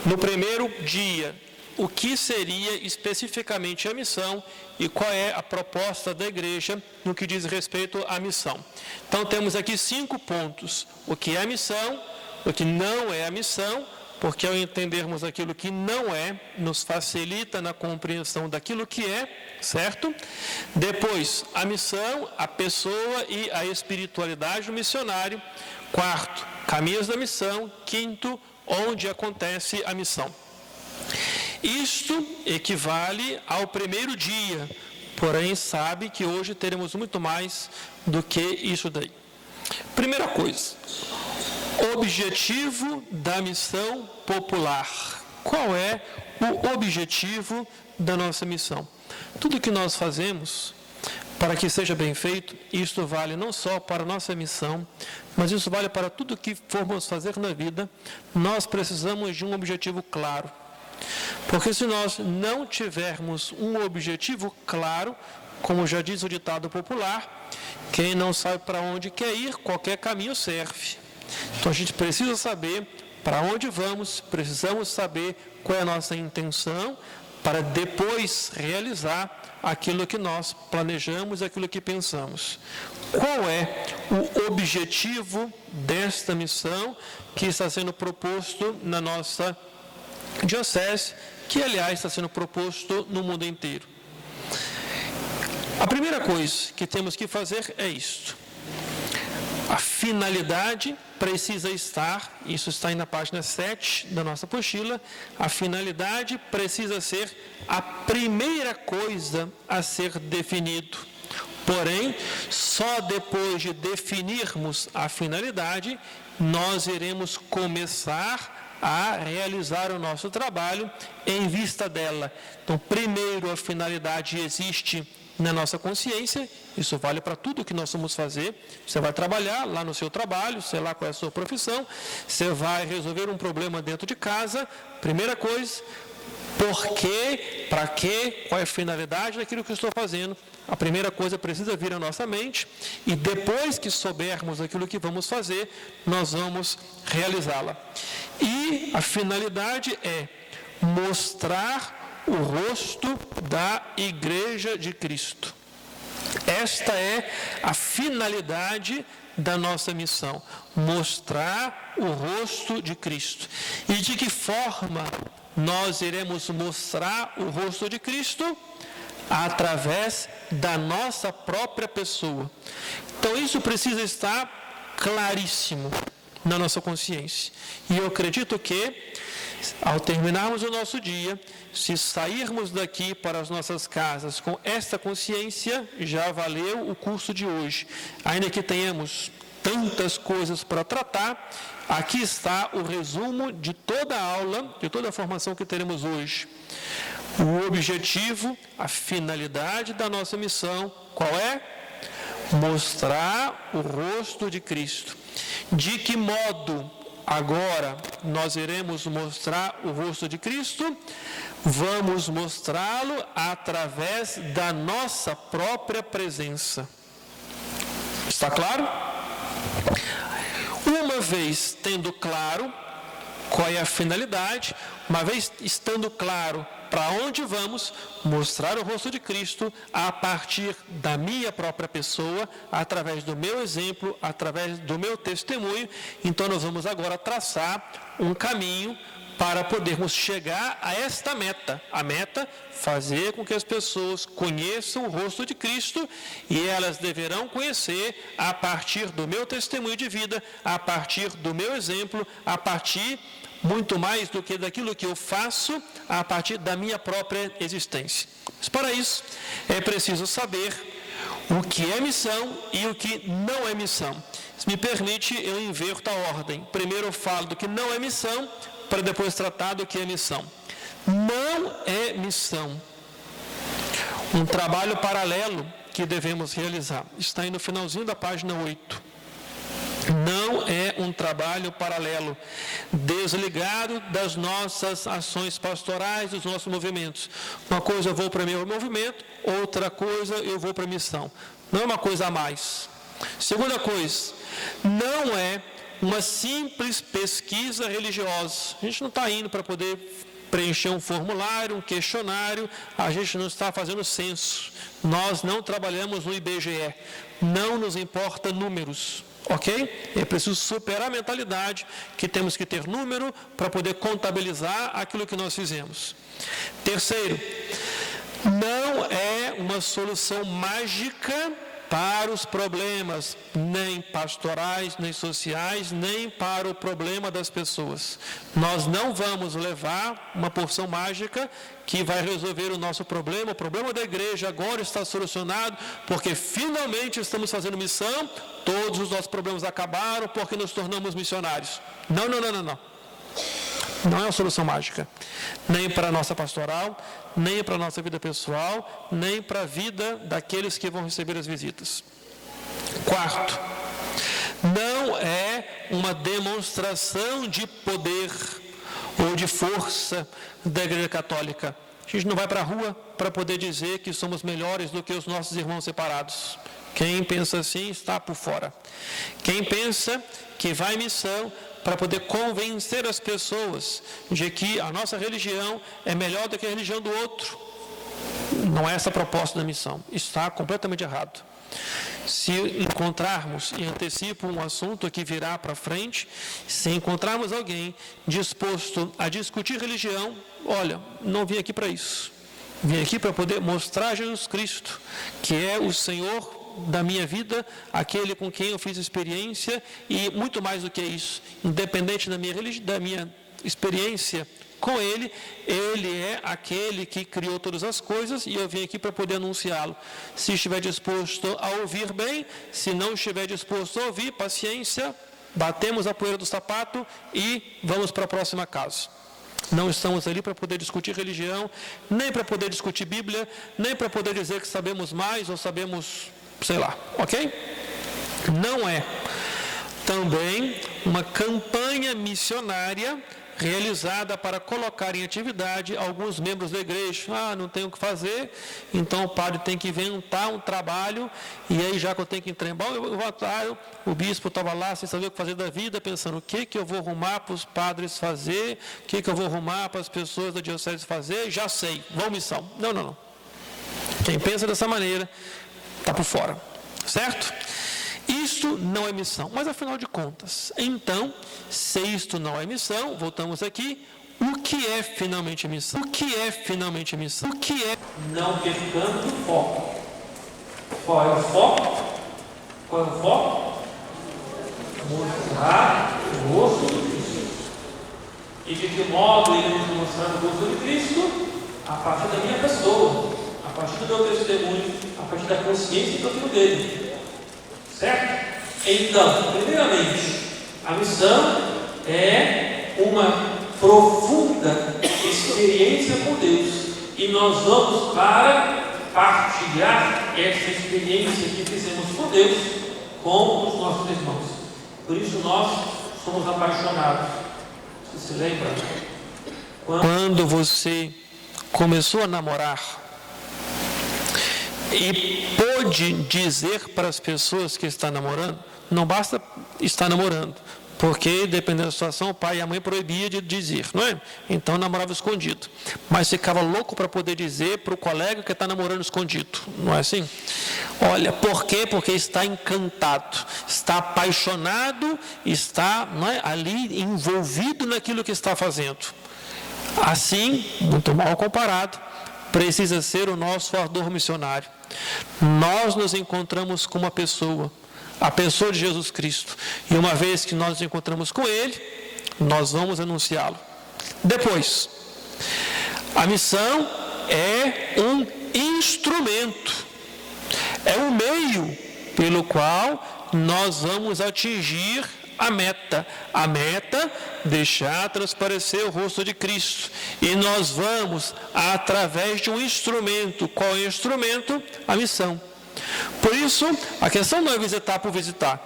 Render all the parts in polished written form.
no primeiro dia, o que seria especificamente a missão e qual é a proposta da igreja no que diz respeito à missão. Então, temos aqui 5 pontos. O que é a missão, o que não é a missão, porque ao entendermos aquilo que não é, nos facilita na compreensão daquilo que é, certo? Depois, a missão, a pessoa e a espiritualidade do missionário. 4, caminhos da missão. 5, onde acontece a missão. Isto equivale ao primeiro dia, porém sabe que hoje teremos muito mais do que isso daí. Primeira coisa, objetivo da missão popular. Qual é o objetivo da nossa missão? Tudo que nós fazemos, para que seja bem feito, isto vale não só para a nossa missão, mas isso vale para tudo que formos fazer na vida. Nós precisamos de um objetivo claro. Porque se nós não tivermos um objetivo claro, como já diz o ditado popular, quem não sabe para onde quer ir, qualquer caminho serve. Então a gente precisa saber para onde vamos, precisamos saber qual é a nossa intenção, para depois realizar aquilo que nós planejamos, aquilo que pensamos. Qual é o objetivo desta missão que está sendo proposto na nossa diocese, que aliás está sendo proposto no mundo inteiro? A primeira coisa que temos que fazer é isto. A finalidade precisa estar, isso está aí na página 7 da nossa apostila, a finalidade precisa ser a primeira coisa a ser definido. Porém, só depois de definirmos a finalidade, nós iremos começar a realizar o nosso trabalho em vista dela. Então, primeiro a finalidade existe na nossa consciência, isso vale para tudo que nós vamos fazer. Você vai trabalhar lá no seu trabalho, sei lá qual é a sua profissão, você vai resolver um problema dentro de casa, primeira coisa, por quê, para quê, qual é a finalidade daquilo que eu estou fazendo. A primeira coisa precisa vir à nossa mente, e depois que soubermos aquilo que vamos fazer, nós vamos realizá-la. E a finalidade é mostrar o rosto da Igreja de Cristo. Esta é a finalidade da nossa missão, mostrar o rosto de Cristo. E de que forma nós iremos mostrar o rosto de Cristo? Através da nossa própria pessoa. Então isso precisa estar claríssimo na nossa consciência. E eu acredito que, ao terminarmos o nosso dia, se sairmos daqui para as nossas casas com esta consciência, já valeu o curso de hoje. Ainda que tenhamos tantas coisas para tratar, aqui está o resumo de toda a aula, de toda a formação que teremos hoje. O objetivo, a finalidade da nossa missão, qual é? Mostrar o rosto de Cristo. De que modo agora nós iremos mostrar o rosto de Cristo? Vamos mostrá-lo através da nossa própria presença. Está claro? Uma vez tendo claro qual é a finalidade, uma vez estando claro para onde vamos, mostrar o rosto de Cristo a partir da minha própria pessoa, através do meu exemplo, através do meu testemunho. Então nós vamos agora traçar um caminho para podermos chegar a esta meta. A meta, fazer com que as pessoas conheçam o rosto de Cristo, e elas deverão conhecer a partir do meu testemunho de vida, a partir do meu exemplo, a partir, muito mais do que daquilo que eu faço, a partir da minha própria existência. Mas para isso, é preciso saber o que é missão e o que não é missão. Se me permite, eu inverto a ordem. Primeiro eu falo do que não é missão, para depois tratar do que é missão. Não é missão um trabalho paralelo que devemos realizar. Está aí no finalzinho da página 8. Não é um trabalho paralelo, desligado das nossas ações pastorais, dos nossos movimentos. Uma coisa eu vou para o meu movimento, outra coisa eu vou para a missão. Não é uma coisa a mais. Segunda coisa, não é uma simples pesquisa religiosa. A gente não está indo para poder preencher um formulário, um questionário, a gente não está fazendo censo. Nós não trabalhamos no IBGE, não nos importa números, ok? É preciso superar a mentalidade que temos que ter número para poder contabilizar aquilo que nós fizemos. Terceiro, não é uma solução mágica para os problemas, nem pastorais, nem sociais, nem para o problema das pessoas. Nós não vamos levar uma porção mágica que vai resolver o nosso problema. O problema da igreja agora está solucionado, porque finalmente estamos fazendo missão, todos os nossos problemas acabaram, porque nos tornamos missionários. Não. Não é uma solução mágica, nem para a nossa pastoral, nem para a nossa vida pessoal, nem para a vida daqueles que vão receber as visitas. Quarto, não é uma demonstração de poder ou de força da Igreja Católica. A gente não vai para a rua para poder dizer que somos melhores do que os nossos irmãos separados. Quem pensa assim está por fora. Quem pensa que vai em missão para poder convencer as pessoas de que a nossa religião é melhor do que a religião do outro. Não é essa a proposta da missão. Está completamente errado. Se encontrarmos, e antecipo um assunto que virá para frente, se encontrarmos alguém disposto a discutir religião, olha, não vim aqui para isso. Vim aqui para poder mostrar Jesus Cristo, que é o Senhor da minha vida, aquele com quem eu fiz experiência, e muito mais do que isso, independente da minha experiência com Ele, Ele é aquele que criou todas as coisas, e eu vim aqui para poder anunciá-lo. Se estiver disposto a ouvir, bem; se não estiver disposto a ouvir, paciência, batemos a poeira do sapato e vamos para a próxima casa. Não estamos ali para poder discutir religião, nem para poder discutir Bíblia, nem para poder dizer que sabemos mais ou sabemos, sei lá, ok? Não é também uma campanha missionária realizada para colocar em atividade alguns membros da igreja. Não tenho o que fazer, então o padre tem que inventar um trabalho, e aí já que eu tenho que entrar o bispo estava lá sem saber o que fazer da vida, pensando: o que eu vou arrumar para os padres fazer, o que eu vou arrumar para as pessoas da diocese fazer, já sei, vão missão. Não. Quem pensa dessa maneira está por fora, certo? Isto não é missão, mas afinal de contas, então, se isto não é missão, voltamos aqui, o que é finalmente missão? O que é finalmente missão? O que é? Não percamos o foco. Qual é o foco? Qual é o foco? Mostrar o rosto de Cristo. E de que modo ele nos mostrar o rosto de Cristo? A partir da minha pessoa, a partir do meu testemunho, a partir da consciência que eu tenho dele. Certo? Então, primeiramente, a missão é uma profunda experiência com Deus, e nós vamos para partilhar essa experiência que fizemos com Deus com os nossos irmãos. Por isso nós somos apaixonados. Você se lembra? Quando você começou a namorar e pôde dizer para as pessoas que está namorando, não basta estar namorando, porque dependendo da situação, o pai e a mãe proibia de dizer, não é? Então namorava escondido, mas ficava louco para poder dizer para o colega que está namorando escondido, não é assim? Olha, por quê? Porque está encantado, está apaixonado, está, não é, ali envolvido naquilo que está fazendo. Assim, muito mal comparado, precisa ser o nosso ardor missionário. Nós nos encontramos com uma pessoa, a pessoa de Jesus Cristo, e uma vez que nós nos encontramos com Ele, nós vamos anunciá-lo. Depois, a missão é um instrumento, é um meio pelo qual nós vamos atingir a meta, deixar transparecer o rosto de Cristo, e nós vamos através de um instrumento. Qual é o instrumento? A missão. Por isso, a questão não é visitar por visitar,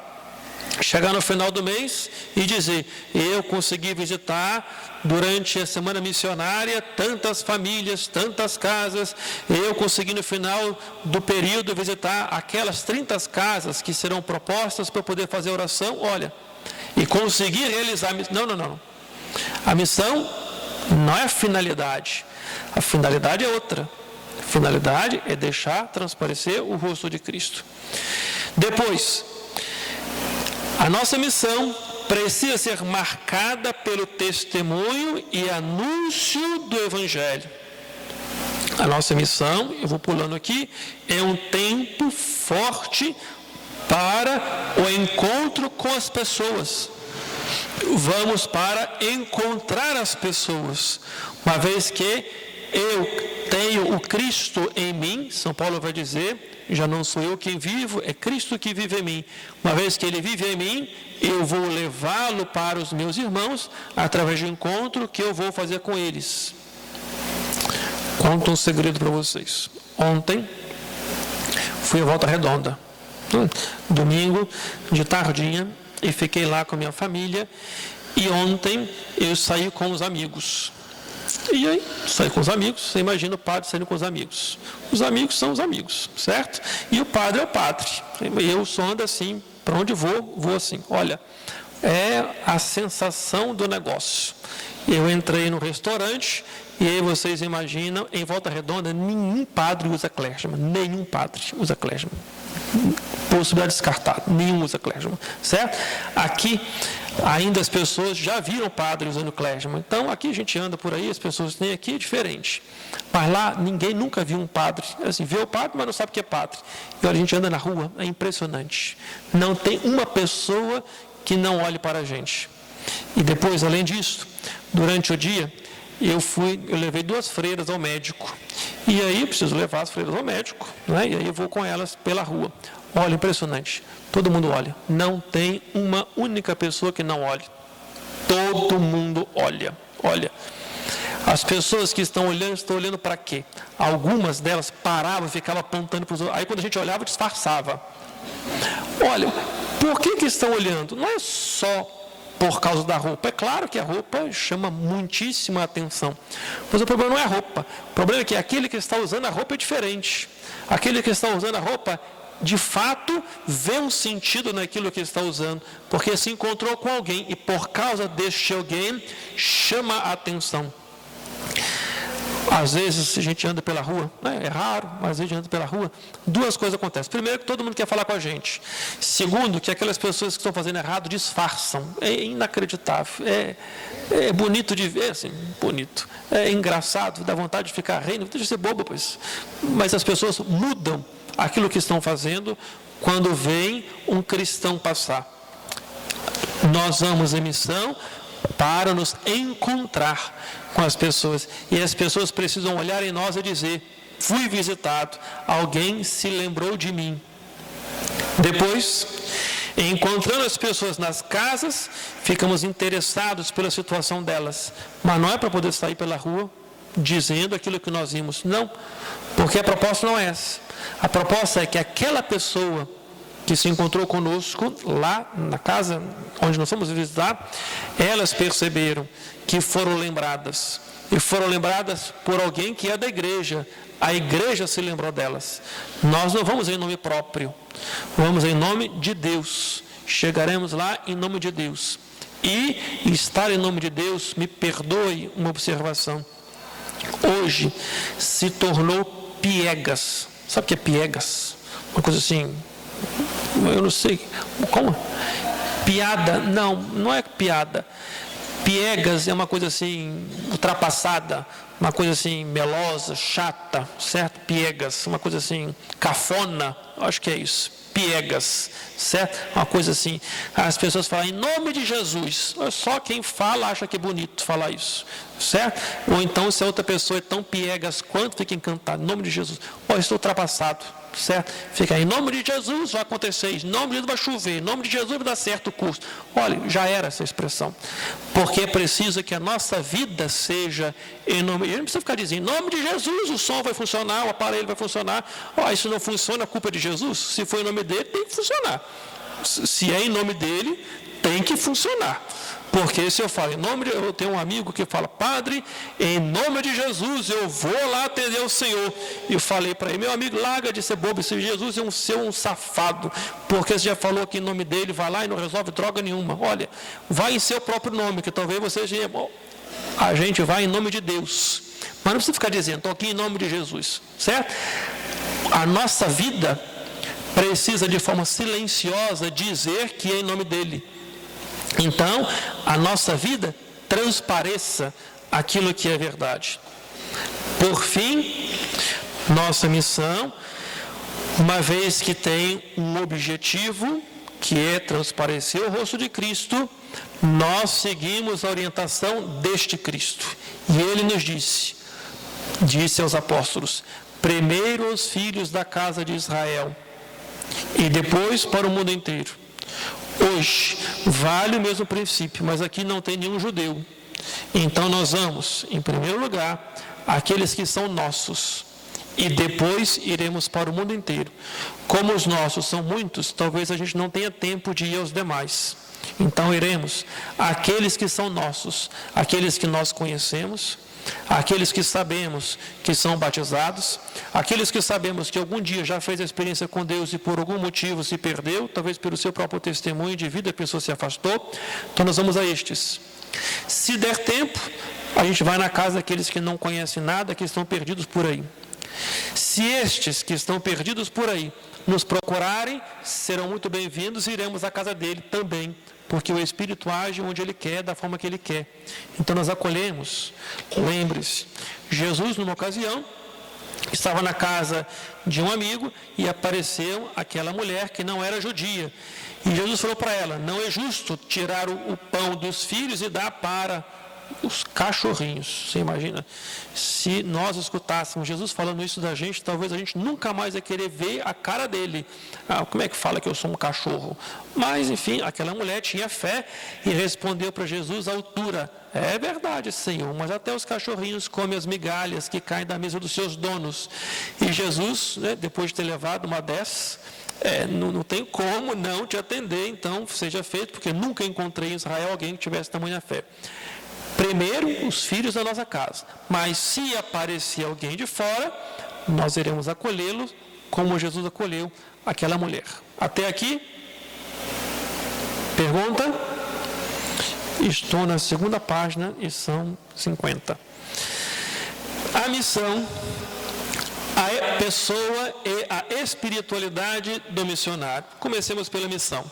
chegar no final do mês e dizer: eu consegui visitar durante a semana missionária tantas famílias, tantas casas, eu consegui no final do período visitar aquelas 30 casas que serão propostas para poder fazer oração. Olha, e conseguir realizar a missão. Não. A missão não é a finalidade. A finalidade é outra. A finalidade é deixar transparecer o rosto de Cristo. Depois, a nossa missão precisa ser marcada pelo testemunho e anúncio do Evangelho. A nossa missão, eu vou pulando aqui, é um tempo forte para o encontro com as pessoas. Vamos para encontrar as pessoas, uma vez que eu tenho o Cristo em mim, São Paulo vai dizer, já não sou eu quem vivo, é Cristo que vive em mim. Uma vez que Ele vive em mim, eu vou levá-lo para os meus irmãos, através do encontro que eu vou fazer com eles. Conto um segredo para vocês. Ontem, fui à Volta Redonda, domingo, de tardinha, e fiquei lá com a minha família, e ontem eu saí com os amigos. E aí, saí com os amigos, você imagina o padre saindo com os amigos. Os amigos são os amigos, certo? E o padre é o padre. Eu só ando assim, para onde vou assim. Olha, é a sensação do negócio. Eu entrei no restaurante, e aí vocês imaginam, em Volta Redonda, nenhum padre usa clésima. Nenhum padre usa clésima. Possibilidade descartada, nenhum usa clésima, certo? Aqui, ainda as pessoas já viram padre usando clésima. Então, aqui a gente anda por aí, as pessoas têm aqui, é diferente. Mas lá, ninguém nunca viu um padre. Assim, vê o padre, mas não sabe o que é padre. E olha, a gente anda na rua, é impressionante. Não tem uma pessoa que não olhe para a gente. E depois, além disso, durante o dia, eu levei 2 freiras ao médico. E aí eu preciso levar as freiras ao médico, né? E aí eu vou com elas pela rua. Olha, impressionante. Todo mundo olha. Não tem uma única pessoa que não olhe. Todo mundo olha. Olha. As pessoas que estão olhando para quê? Algumas delas paravam e ficavam apontando para os outros. Aí quando a gente olhava, disfarçava. Olha, por que estão olhando? Não é só por causa da roupa. É claro que a roupa chama muitíssima atenção. Mas o problema não é a roupa. O problema é que aquele que está usando a roupa é diferente. Aquele que está usando a roupa, de fato, vê um sentido naquilo que está usando, porque se encontrou com alguém e por causa deste alguém, chama a atenção. Às vezes a gente anda pela rua, né? É raro, mas às vezes a gente anda pela rua, 2 coisas acontecem. Primeiro, que todo mundo quer falar com a gente. Segundo, que aquelas pessoas que estão fazendo errado disfarçam. É inacreditável. É bonito de ver, assim, bonito. É engraçado, dá vontade de ficar rindo, deixa de ser bobo, pois. Mas as pessoas mudam aquilo que estão fazendo quando vem um cristão passar. Nós vamos em missão para nos encontrar com as pessoas. E as pessoas precisam olhar em nós e dizer: fui visitado, alguém se lembrou de mim. Depois, encontrando as pessoas nas casas, ficamos interessados pela situação delas. Mas não é para poder sair pela rua dizendo aquilo que nós vimos. Não, porque a proposta não é essa. A proposta é que aquela pessoa que se encontrou conosco lá na casa onde nós fomos visitar, elas perceberam que foram lembradas. E foram lembradas por alguém que é da igreja. A igreja se lembrou delas. Nós não vamos em nome próprio, vamos em nome de Deus. Chegaremos lá em nome de Deus. E estar em nome de Deus, me perdoe uma observação, hoje se tornou piegas. Sabe o que é piegas? Uma coisa assim, eu não sei, como? Piada? Não é piada. Piegas é uma coisa assim, ultrapassada, uma coisa assim, melosa, chata, certo? Piegas, uma coisa assim, cafona, acho que é isso. Piegas, certo? Uma coisa assim, as pessoas falam em nome de Jesus, só quem fala acha que é bonito falar isso, certo? Ou então, se a outra pessoa é tão piegas quanto, fica encantado, em nome de Jesus. Estou ultrapassado, certo? Fica em nome de Jesus vai acontecer isso, em nome de Jesus vai chover, em nome de Jesus vai dar certo o curso. Olha, já era essa expressão, porque é preciso que a nossa vida seja em nome, eu não preciso ficar dizendo, em nome de Jesus o som vai funcionar, o aparelho vai funcionar. Isso não funciona, a culpa é de Jesus. Se for em nome dele, tem que funcionar. Se é em nome dele, tem que funcionar. Porque se eu falo em nome de... Eu tenho um amigo que fala, padre, em nome de Jesus, eu vou lá atender o Senhor. E eu falei para ele, meu amigo, larga de ser bobo, esse Jesus é um safado, porque você já falou aqui em nome dele, vai lá e não resolve droga nenhuma. Olha, vai em seu próprio nome, que talvez você... A gente vai em nome de Deus. Mas não precisa ficar dizendo, estou aqui em nome de Jesus, certo? A nossa vida precisa de forma silenciosa dizer que é em nome dele. Então, a nossa vida transpareça aquilo que é verdade. Por fim, nossa missão, uma vez que tem um objetivo, que é transparecer o rosto de Cristo, nós seguimos a orientação deste Cristo. E ele nos disse aos apóstolos, primeiro aos filhos da casa de Israel, e depois para o mundo inteiro. Hoje, vale o mesmo princípio, mas aqui não tem nenhum judeu. Então nós vamos, em primeiro lugar, aqueles que são nossos, e depois iremos para o mundo inteiro. Como os nossos são muitos, talvez a gente não tenha tempo de ir aos demais. Então iremos àqueles que são nossos, aqueles que nós conhecemos, aqueles que sabemos que são batizados, aqueles que sabemos que algum dia já fez a experiência com Deus e por algum motivo se perdeu, talvez pelo seu próprio testemunho de vida a pessoa se afastou. Então nós vamos a estes. Se der tempo, a gente vai na casa daqueles que não conhecem nada, que estão perdidos por aí. Se estes que estão perdidos por aí nos procurarem, serão muito bem-vindos e iremos à casa dele também, porque o Espírito age onde ele quer, da forma que ele quer. Então nós acolhemos. Lembre-se, Jesus, numa ocasião, estava na casa de um amigo e apareceu aquela mulher que não era judia. E Jesus falou para ela, não é justo tirar o pão dos filhos e dar para os cachorrinhos. Você imagina? Se nós escutássemos Jesus falando isso da gente, talvez a gente nunca mais ia querer ver a cara dele. Como é que fala que eu sou um cachorro? Mas, enfim, aquela mulher tinha fé e respondeu para Jesus à altura. É verdade, Senhor, mas até os cachorrinhos comem as migalhas que caem da mesa dos seus donos. E Jesus, depois de ter levado uma dessas, não tem como não te atender, então seja feito, porque nunca encontrei em Israel alguém que tivesse tamanha fé. Primeiro, os filhos da nossa casa. Mas se aparecer alguém de fora, nós iremos acolhê-lo como Jesus acolheu aquela mulher. Até aqui? Pergunta? Estou na segunda página e são 50. A missão, a pessoa e a espiritualidade do missionário. Comecemos pela missão.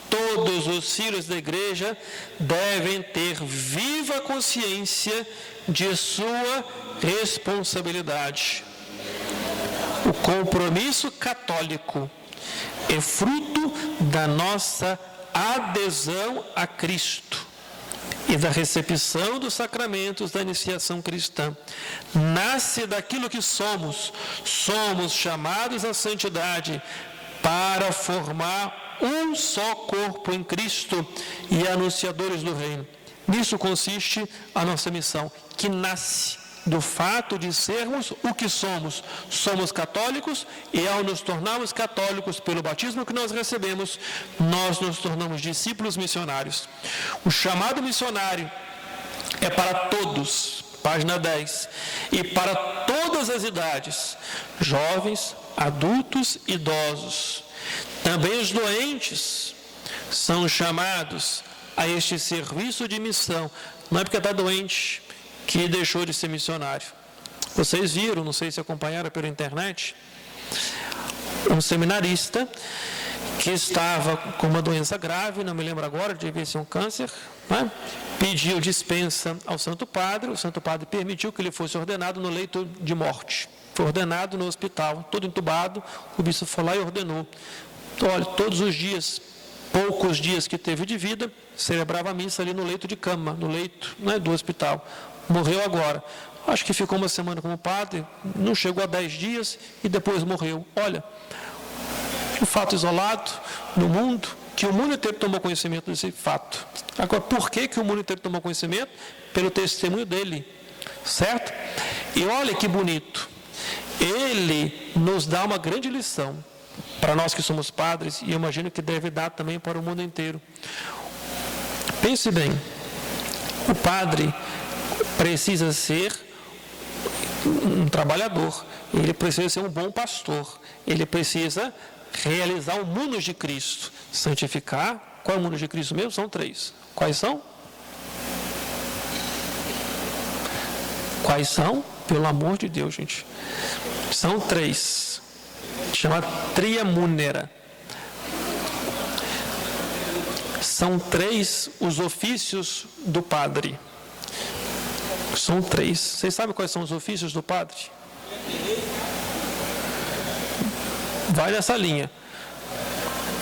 Todos os filhos da igreja devem ter viva consciência de sua responsabilidade. O compromisso católico é fruto da nossa adesão a Cristo e da recepção dos sacramentos da iniciação cristã. Nasce daquilo que somos. Somos chamados à santidade para formar um só corpo em Cristo e anunciadores do reino. Nisso consiste a nossa missão, que nasce do fato de sermos o que somos. Somos católicos e ao nos tornarmos católicos pelo batismo que nós recebemos, nós nos tornamos discípulos missionários. O chamado missionário é para todos, página 10, e para todas as idades, jovens, adultos, idosos. Também os doentes são chamados a este serviço de missão. Não é porque está doente que deixou de ser missionário. Vocês viram, não sei se acompanharam pela internet, um seminarista que estava com uma doença grave, não me lembro agora, devia ser um câncer, né? Pediu dispensa ao Santo Padre, o Santo Padre permitiu que ele fosse ordenado no leito de morte. Foi ordenado no hospital, todo entubado, o bispo foi lá e ordenou. Então, olha, todos os dias, poucos dias que teve de vida, celebrava a missa ali no leito de cama, no leito, né, do hospital. Morreu agora. Acho que ficou uma semana como padre, não chegou a 10 dias e depois morreu. Olha, um fato isolado no mundo, que o mundo inteiro tomou conhecimento desse fato. Agora, por que o mundo inteiro tomou conhecimento? Pelo testemunho dele, certo? E olha que bonito, ele nos dá uma grande lição, para nós que somos padres, e eu imagino que deve dar também para o mundo inteiro. Pense bem, padre precisa ser um trabalhador, ele precisa ser um bom pastor, ele precisa realizar o munus de Cristo, santificar. Qual é o munus de Cristo mesmo? São 3. Quais são? Quais são? Pelo amor de Deus, gente. São 3. Chama triamúnera. São 3 os ofícios do padre. São 3. Vocês sabem quais são os ofícios do padre? Vai nessa linha.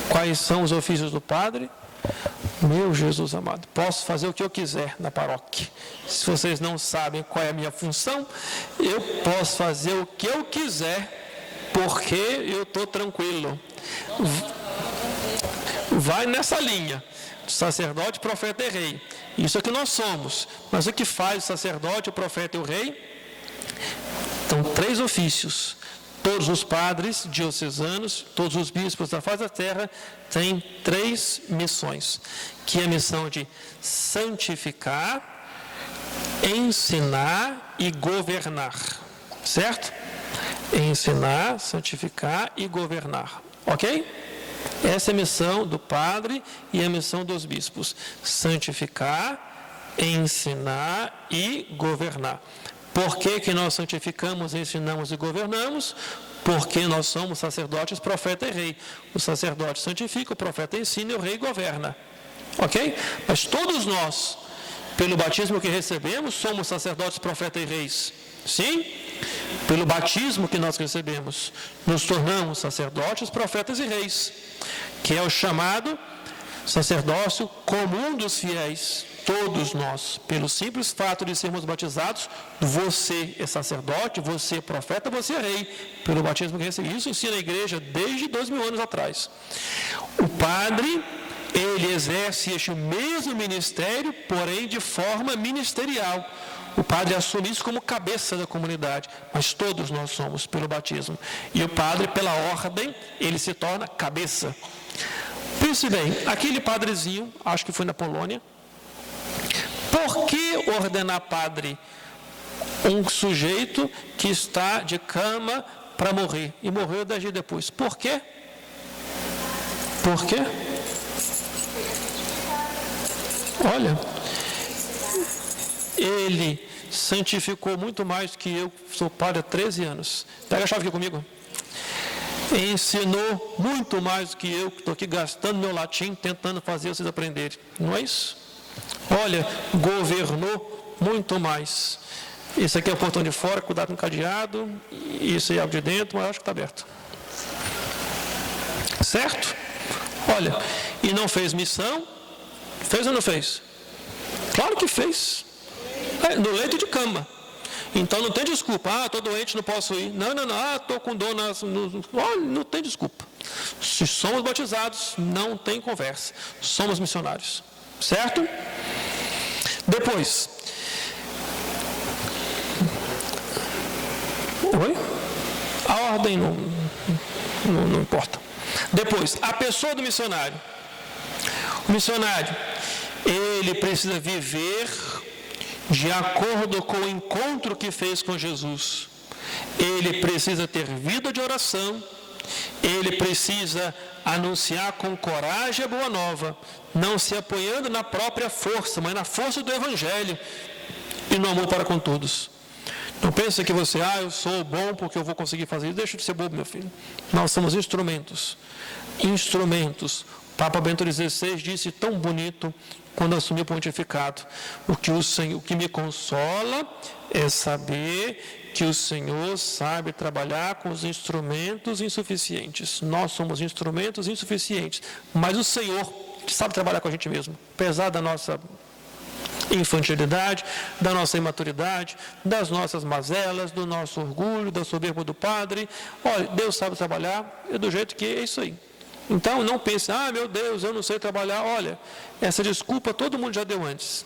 Quais são os ofícios do padre? Meu Jesus amado, posso fazer o que eu quiser na paróquia. Se vocês não sabem qual é a minha função, eu posso fazer o que eu quiser, porque eu estou tranquilo. Vai nessa linha. Sacerdote, profeta e rei. Isso é que nós somos. Mas o que faz o sacerdote, o profeta e o rei? Então, 3 ofícios. Todos os padres diocesanos, todos os bispos da face da terra têm 3 missões, que é a missão de santificar, ensinar e governar. Certo? Ensinar, santificar e governar. Ok? Essa é a missão do padre e a missão dos bispos. Santificar, ensinar e governar. Por que nós santificamos, ensinamos e governamos? Porque nós somos sacerdotes, profeta e rei. O sacerdote santifica, o profeta ensina e o rei governa. Ok? Mas todos nós, pelo batismo que recebemos, somos sacerdotes, profeta e reis. Sim? Pelo batismo que nós recebemos, nos tornamos sacerdotes, profetas e reis, que é o chamado sacerdócio comum dos fiéis. Todos nós, pelo simples fato de sermos batizados, você é sacerdote, você é profeta, você é rei, pelo batismo que recebi. Isso ensina a igreja desde 2000 anos atrás. O padre, ele exerce este mesmo ministério, porém de forma ministerial. O padre assume isso como cabeça da comunidade, mas todos nós somos pelo batismo. E o padre, pela ordem, ele se torna cabeça. Pense bem, aquele padrezinho, acho que foi na Polônia, por que ordenar padre um sujeito que está de cama para morrer e morreu 10 dias depois? Por quê? Por quê? Olha, ele santificou muito mais que eu, sou padre há 13 anos. Pega a chave aqui comigo. Ensinou muito mais do que eu, que estou aqui gastando meu latim, tentando fazer vocês aprenderem. Não é isso? Olha, governou muito mais. Esse aqui é o portão de fora, cuidado com o cadeado. Isso aí é o de dentro, mas acho que está aberto. Certo? Olha, e não fez missão? Fez ou não fez? Claro que fez. No leito de cama. Então não tem desculpa. Estou doente, não posso ir. Não. Estou com dor olha, não tem desculpa. Se somos batizados, não tem conversa. Somos missionários. Certo? Depois. Oi? A ordem não importa. Depois, a pessoa do missionário. O missionário, ele precisa viver de acordo com o encontro que fez com Jesus. Ele precisa ter vida de oração. Ele precisa anunciar com coragem a boa nova, não se apoiando na própria força, mas na força do Evangelho e no amor para com todos. Não pensa que você, eu sou bom porque eu vou conseguir fazer isso. Deixa de ser bobo, meu filho. Nós somos instrumentos. Instrumentos. Papa Bento XVI disse tão bonito quando assumiu o pontificado: o que me consola é saber que o Senhor sabe trabalhar com os instrumentos insuficientes. Nós somos instrumentos insuficientes, mas o Senhor sabe trabalhar com a gente mesmo, apesar da nossa infantilidade, da nossa imaturidade, das nossas mazelas, do nosso orgulho, da soberba do padre. Olha, Deus sabe trabalhar, é do jeito que é isso aí. Então não pense, meu Deus, eu não sei trabalhar. Olha, essa desculpa todo mundo já deu antes.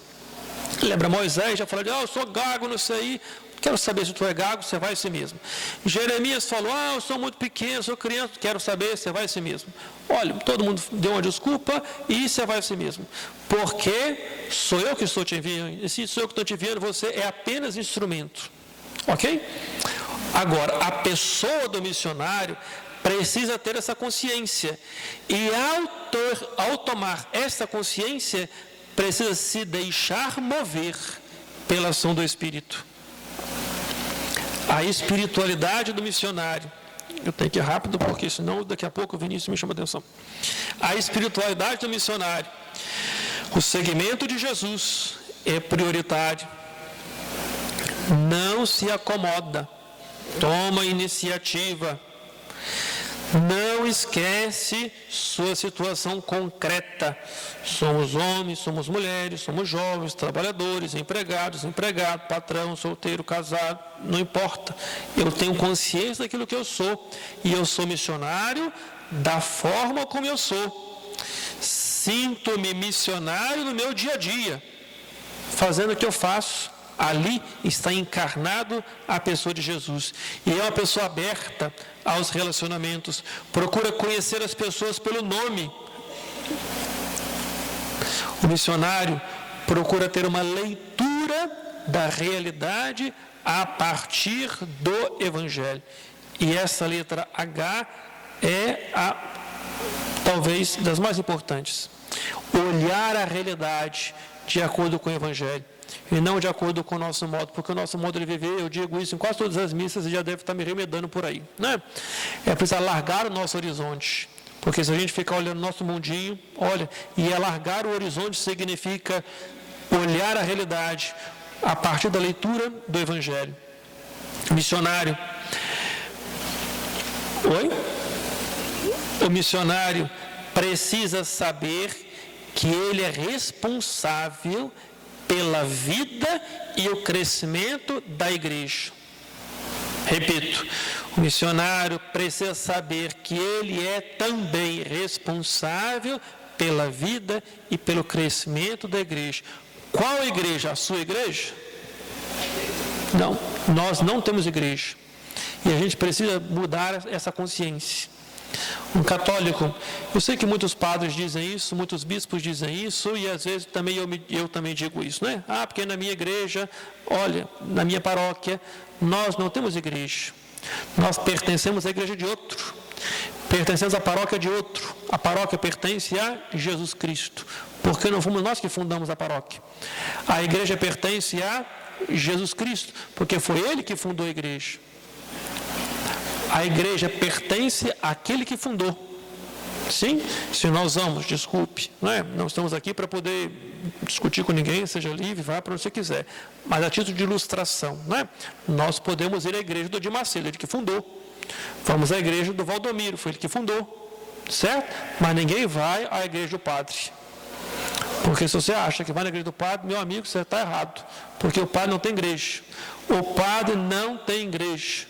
Lembra Moisés, já falou de, eu sou gago, não sei. Quero saber se tu é gago, você vai em si mesmo. Jeremias falou, eu sou muito pequeno, sou criança, quero saber, você vai em si mesmo. Olha, todo mundo deu uma desculpa e você vai em si mesmo. Porque sou eu que estou te enviando. E se sou eu que estou te enviando, você é apenas instrumento. Ok? Agora, a pessoa do missionário precisa ter essa consciência. E ao tomar essa consciência, precisa se deixar mover pela ação do Espírito. A espiritualidade do missionário. Eu tenho que ir rápido, porque senão daqui a pouco o Vinícius me chama a atenção. A espiritualidade do missionário. O seguimento de Jesus é prioritário. Não se acomoda. Toma iniciativa. Não esquece sua situação concreta. Somos homens, somos mulheres, somos jovens, trabalhadores, empregados, desempregado, patrão, solteiro, casado, não importa. Eu tenho consciência daquilo que eu sou e eu sou missionário da forma como eu sou. Sinto-me missionário no meu dia a dia, fazendo o que eu faço. Ali está encarnado a pessoa de Jesus. E é uma pessoa aberta aos relacionamentos. Procura conhecer as pessoas pelo nome. O missionário procura ter uma leitura da realidade a partir do Evangelho. E essa letra H é talvez das mais importantes. Olhar a realidade de acordo com o Evangelho. E não de acordo com o nosso modo, porque o nosso modo de viver, eu digo isso em quase todas as missas e já deve estar me remedando por aí, né? É preciso alargar o nosso horizonte, porque se a gente ficar olhando o nosso mundinho, e alargar o horizonte significa olhar a realidade a partir da leitura do Evangelho. Missionário. O missionário precisa saber que ele é responsável pela vida e o crescimento da igreja. Repito, o missionário precisa saber que ele é também responsável pela vida e pelo crescimento da igreja. Qual igreja? A sua igreja? Não, nós não temos igreja. E a gente precisa mudar essa consciência. Um católico, eu sei que muitos padres dizem isso, muitos bispos dizem isso, e às vezes também eu também digo isso, né? Porque na minha igreja, na minha paróquia, nós não temos igreja. Nós pertencemos à igreja de outro. Pertencemos à paróquia de outro. A paróquia pertence a Jesus Cristo, porque não fomos nós que fundamos a paróquia. A igreja pertence a Jesus Cristo, porque foi Ele que fundou a igreja. A igreja pertence àquele que fundou. Sim, se nós vamos, desculpe, não estamos aqui para poder discutir com ninguém, seja livre, vá para onde você quiser. Mas a título de ilustração, nós podemos ir à igreja do Edir Macedo, ele que fundou. Vamos à igreja do Valdomiro, foi ele que fundou. Certo? Mas ninguém vai à igreja do padre. Porque se você acha que vai na igreja do padre, meu amigo, você está errado. Porque o padre não tem igreja. O padre não tem igreja.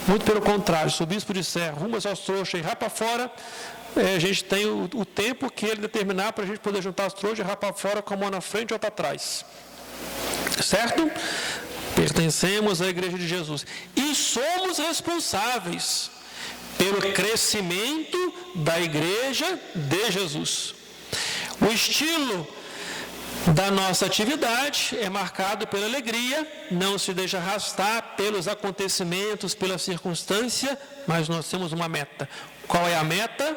Muito pelo contrário, se o bispo disser, arruma seus trouxas e rapa fora, a gente tem o tempo que ele determinar para a gente poder juntar as trouxas e rapar fora com a mão na frente e outra atrás. Certo? Pertencemos à igreja de Jesus. E somos responsáveis pelo crescimento da igreja de Jesus. O estilo da nossa atividade é marcado pela alegria, não se deixa arrastar pelos acontecimentos, pela circunstância, mas nós temos uma meta. Qual é a meta?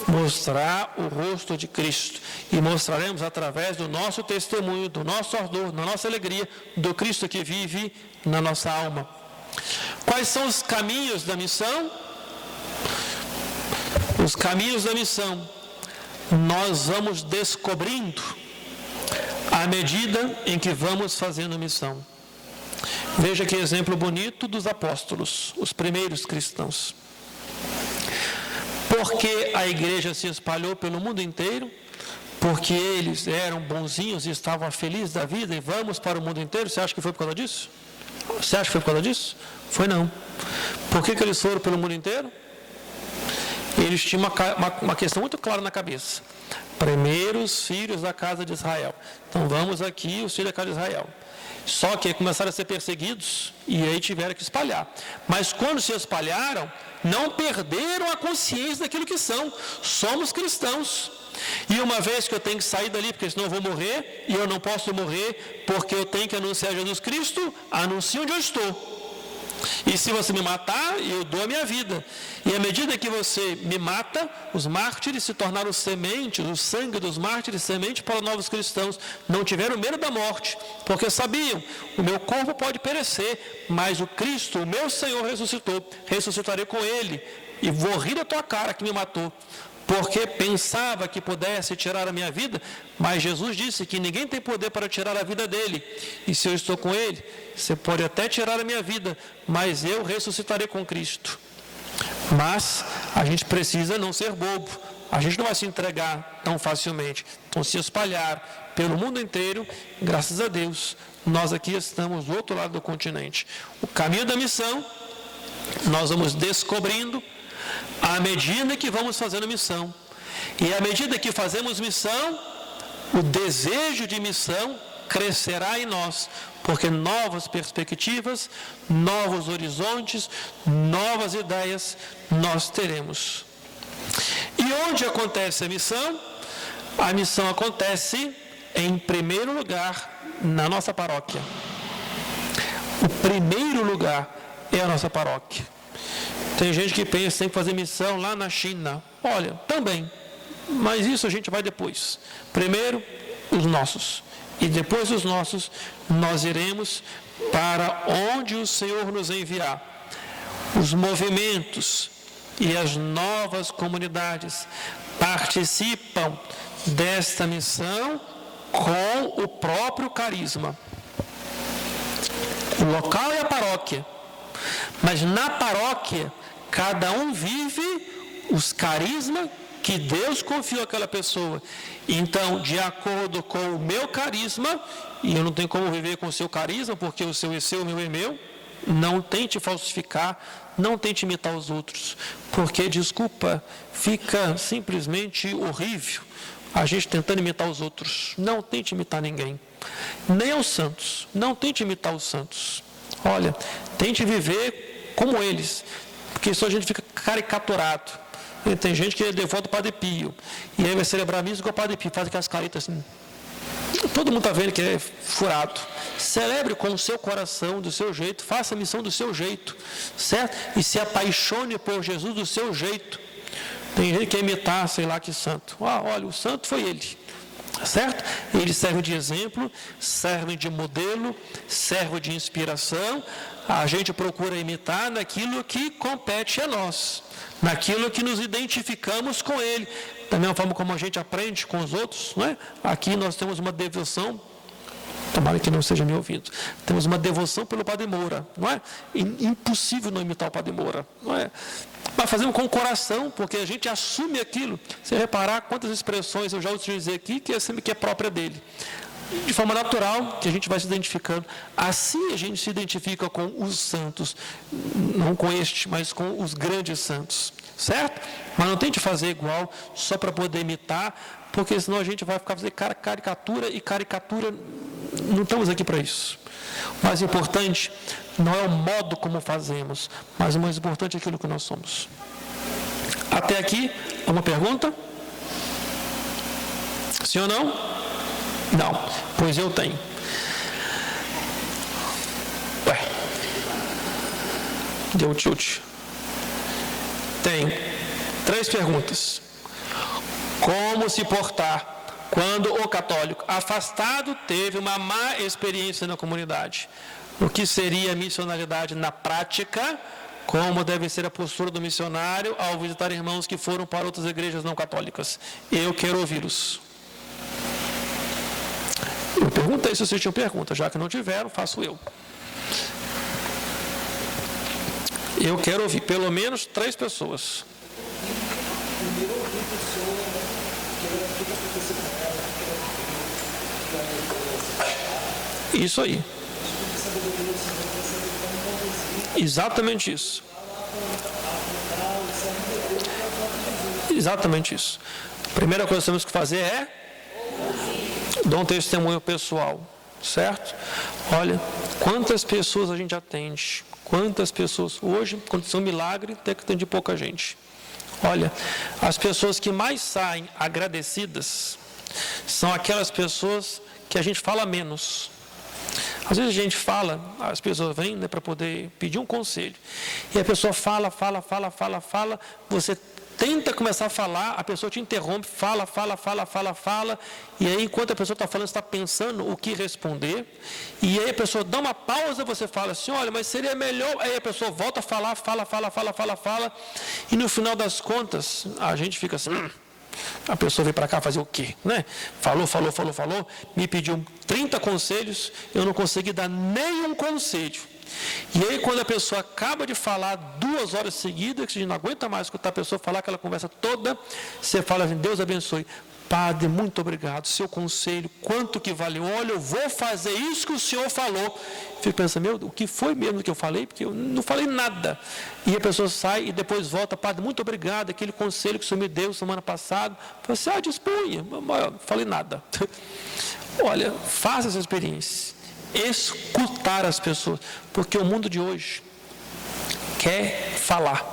Mostrar o rosto de Cristo. E mostraremos através do nosso testemunho, do nosso ardor, da nossa alegria, do Cristo que vive na nossa alma. Quais são os caminhos da missão? Os caminhos da missão nós vamos descobrindo à medida em que vamos fazendo missão. Veja que exemplo bonito dos apóstolos, os primeiros cristãos. Porque a igreja se espalhou pelo mundo inteiro, porque eles eram bonzinhos e estavam felizes da vida e vamos para o mundo inteiro. Você acha que foi por causa disso? Você acha que foi por causa disso? Foi não. Por que eles foram pelo mundo inteiro? Eles tinham uma questão muito clara na cabeça. Primeiros filhos da casa de Israel. Então vamos aqui, os filhos da casa de Israel. Só que começaram a ser perseguidos e aí tiveram que espalhar. Mas quando se espalharam, não perderam a consciência daquilo que são. Somos cristãos. E uma vez que eu tenho que sair dali, porque senão eu vou morrer, e eu não posso morrer porque eu tenho que anunciar Jesus Cristo, anuncie onde eu estou. E se você me matar, eu dou a minha vida. E à medida que você me mata, os mártires se tornaram sementes, o sangue dos mártires semente para novos cristãos. Não tiveram medo da morte, porque sabiam, o meu corpo pode perecer, mas o Cristo, o meu Senhor ressuscitou, ressuscitarei com Ele, e vou rir da tua cara que me matou. Porque pensava que pudesse tirar a minha vida, mas Jesus disse que ninguém tem poder para tirar a vida dele. E se eu estou com ele, você pode até tirar a minha vida, mas eu ressuscitarei com Cristo. Mas a gente precisa não ser bobo. A gente não vai se entregar tão facilmente. Então, se espalhar pelo mundo inteiro, graças a Deus, nós aqui estamos do outro lado do continente. O caminho da missão, nós vamos descobrindo à medida que vamos fazendo missão. E à medida que fazemos missão, o desejo de missão crescerá em nós, porque novas perspectivas, novos horizontes, novas ideias nós teremos. E onde acontece a missão? A missão acontece, em primeiro lugar, na nossa paróquia. O primeiro lugar é a nossa paróquia. Tem gente que pensa que tem que fazer missão lá na China. Olha, também. Mas isso a gente vai depois. Primeiro, os nossos. E depois dos nossos, nós iremos para onde o Senhor nos enviar. Os movimentos e as novas comunidades participam desta missão com o próprio carisma. O local é a paróquia. Mas na paróquia, cada um vive os carismas que Deus confiou àquela pessoa. Então, de acordo com o meu carisma, e eu não tenho como viver com o seu carisma, porque o seu é seu, o meu é meu, não tente falsificar, não tente imitar os outros, porque, desculpa, fica simplesmente horrível a gente tentando imitar os outros. Não tente imitar ninguém, nem os santos, não tente imitar os santos. Olha, tente viver como eles, porque senão a gente fica caricaturado. E tem gente que é devoto ao Padre Pio, e aí vai celebrar missa igual o Padre Pio, faz aquelas caretas assim. Todo mundo está vendo que é furado. Celebre com o seu coração, do seu jeito, faça a missão do seu jeito, certo? E se apaixone por Jesus do seu jeito. Tem gente que quer imitar, sei lá que santo. Olha, o santo foi ele. Certo? Ele serve de exemplo, serve de modelo, serve de inspiração. A gente procura imitar naquilo que compete a nós, naquilo que nos identificamos com ele. Da mesma forma como a gente aprende com os outros, não é? Aqui nós temos uma devoção, tomara que não seja me ouvido, temos uma devoção pelo Padre Moura, não é? Impossível não imitar o Padre Moura, não é? Mas fazemos com o coração, porque a gente assume aquilo. Você reparar quantas expressões eu já utilizei aqui, que é própria dele. De forma natural, que a gente vai se identificando. Assim a gente se identifica com os santos, não com este, mas com os grandes santos. Certo? Mas não tente fazer igual, só para poder imitar, porque senão a gente vai ficar fazendo caricatura, e caricatura, não estamos aqui para isso. O mais importante não é o modo como fazemos, mas o mais importante é aquilo que nós somos. Até aqui, uma pergunta? Sim ou não? Não, pois eu tenho. Deu tilt. Tem 3 perguntas. Como se portar quando o católico afastado teve uma má experiência na comunidade? O que seria a missionalidade na prática? Como deve ser a postura do missionário ao visitar irmãos que foram para outras igrejas não católicas? Eu quero ouvi-los. Eu perguntei se vocês tinham pergunta, já que não tiveram, faço eu. Eu quero ouvir pelo menos 3 pessoas. Isso aí. Exatamente isso. Exatamente isso. Primeira coisa que temos que fazer é dar um testemunho pessoal, certo? Olha, quantas pessoas a gente atende, quantas pessoas. Hoje, aconteceu um milagre, tem que atender pouca gente. Olha, as pessoas que mais saem agradecidas são aquelas pessoas que a gente fala menos. Às vezes a gente fala, as pessoas vêm, né, para poder pedir um conselho, e a pessoa fala, você tenta começar a falar, a pessoa te interrompe, fala, e aí enquanto a pessoa está falando, você está pensando o que responder, e aí a pessoa dá uma pausa, você fala assim, olha, mas seria melhor, aí a pessoa volta a falar, fala, e no final das contas, a gente fica assim, a pessoa veio para cá fazer o quê? Né? Falou, me pediu 30 conselhos, eu não consegui dar nenhum conselho. E aí quando a pessoa acaba de falar 2 horas seguidas, que a gente não aguenta mais escutar a pessoa falar aquela conversa toda, você fala assim, Deus abençoe. Padre, muito obrigado, seu conselho, quanto que valeu? Olha, eu vou fazer isso que o senhor falou. Fico pensando, meu, o que foi mesmo que eu falei? Porque eu não falei nada. E a pessoa sai e depois volta, Padre, muito obrigado, aquele conselho que o senhor me deu semana passada. Eu falei assim, disponha, não falei nada. Olha, faça essa experiência, escutar as pessoas, porque o mundo de hoje quer falar.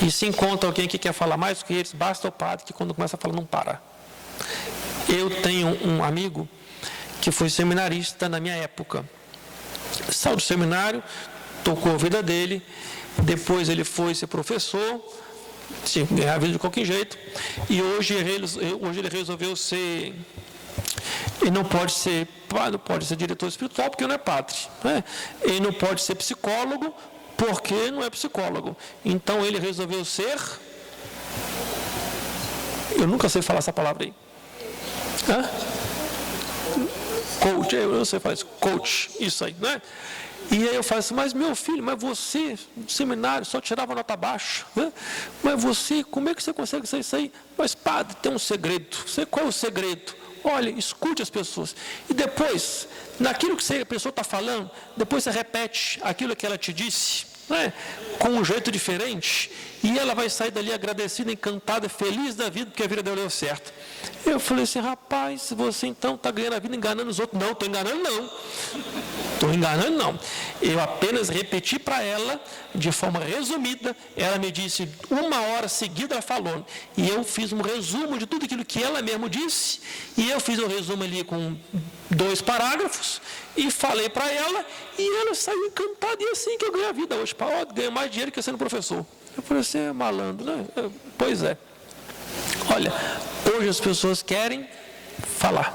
E se encontra alguém que quer falar mais do que eles, basta o padre que quando começa a falar não para. Eu tenho um amigo que foi seminarista na minha época. Saiu do seminário, tocou a vida dele, depois ele foi ser professor, ganhar a vida de qualquer jeito, e hoje ele resolveu ser... Ele não pode ser diretor espiritual porque não é padre, né? Ele não pode ser psicólogo porque não é psicólogo. Então ele resolveu ser... Eu nunca sei falar essa palavra aí. Coach, eu não sei falar isso. Coach, isso aí, né? E aí eu falo assim, mas meu filho, mas você, no seminário, só tirava nota baixa, né? Mas você, como é que você consegue ser isso aí? Mas padre, tem um segredo. Qual é o segredo? Olha, escute as pessoas. E depois, naquilo que a pessoa está falando, depois você repete aquilo que ela te disse, né? Com um jeito diferente, e ela vai sair dali agradecida, encantada, feliz da vida, porque a vida dela deu certo. Eu falei assim, rapaz, você então está ganhando a vida enganando os outros. Não, estou enganando não. Eu apenas repeti para ela, de forma resumida, ela me disse 1 hora seguida, ela falou, e eu fiz um resumo de tudo aquilo que ela mesmo disse, e eu fiz um resumo ali com 2 parágrafos, e falei para ela, e ela saiu encantada, e assim que eu ganhei a vida hoje, ganho mais dinheiro que sendo professor. Eu falei assim, é malandro, né? Pois é. Olha, hoje as pessoas querem falar.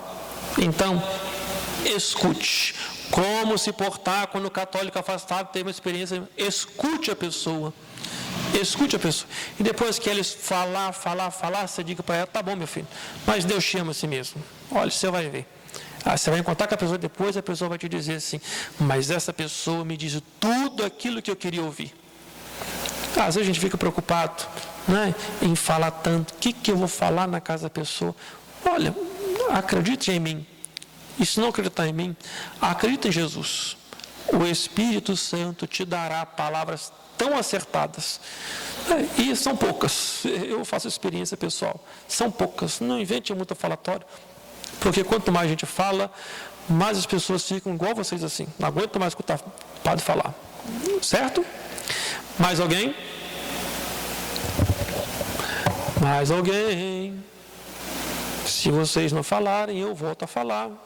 Então, escute. Como se portar quando o católico afastado tem uma experiência. Escute a pessoa. Escute a pessoa. E depois que eles falar, você diga para ela, tá bom, meu filho, mas Deus te ama assim mesmo. Olha, você vai ver. Você vai encontrar com a pessoa depois, a pessoa vai te dizer assim, mas essa pessoa me diz tudo aquilo que eu queria ouvir. Às vezes a gente fica preocupado, né, em falar tanto. O que eu vou falar na casa da pessoa? Olha, acredite em mim. E se não acreditar em mim, acredita em Jesus. O Espírito Santo te dará palavras tão acertadas. E são poucas. Eu faço experiência pessoal. São poucas. Não invente muito falatório. Porque quanto mais a gente fala, mais as pessoas ficam igual vocês assim. Não aguento mais escutar o padre falar. Certo? Mais alguém? Mais alguém? Se vocês não falarem, eu volto a falar. Vamos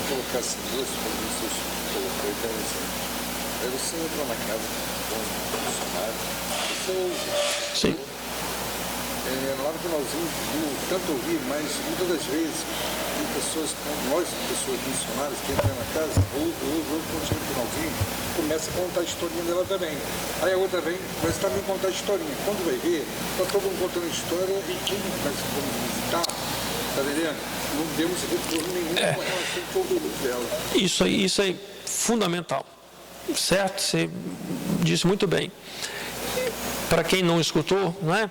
colocar assim, 2 compromissos colocou. Então, aí você entra na casa com um funcionário, você ouve. Sim. Lá no finalzinho, tanto ouvir, mas muitas das vezes tem pessoas, pessoas missionárias que entram na casa, ouve, quando chega no finalzinho, começa a contar a historinha dela também. Aí a outra vem, começa também a contar a historinha. Quando vai ver, está todo mundo contando a história e quem começa a visitar, está entendendo? Não demos retorno nenhum com relação ao produto dela. Isso aí, fundamental. Certo? Você disse muito bem. Para quem não escutou, não é?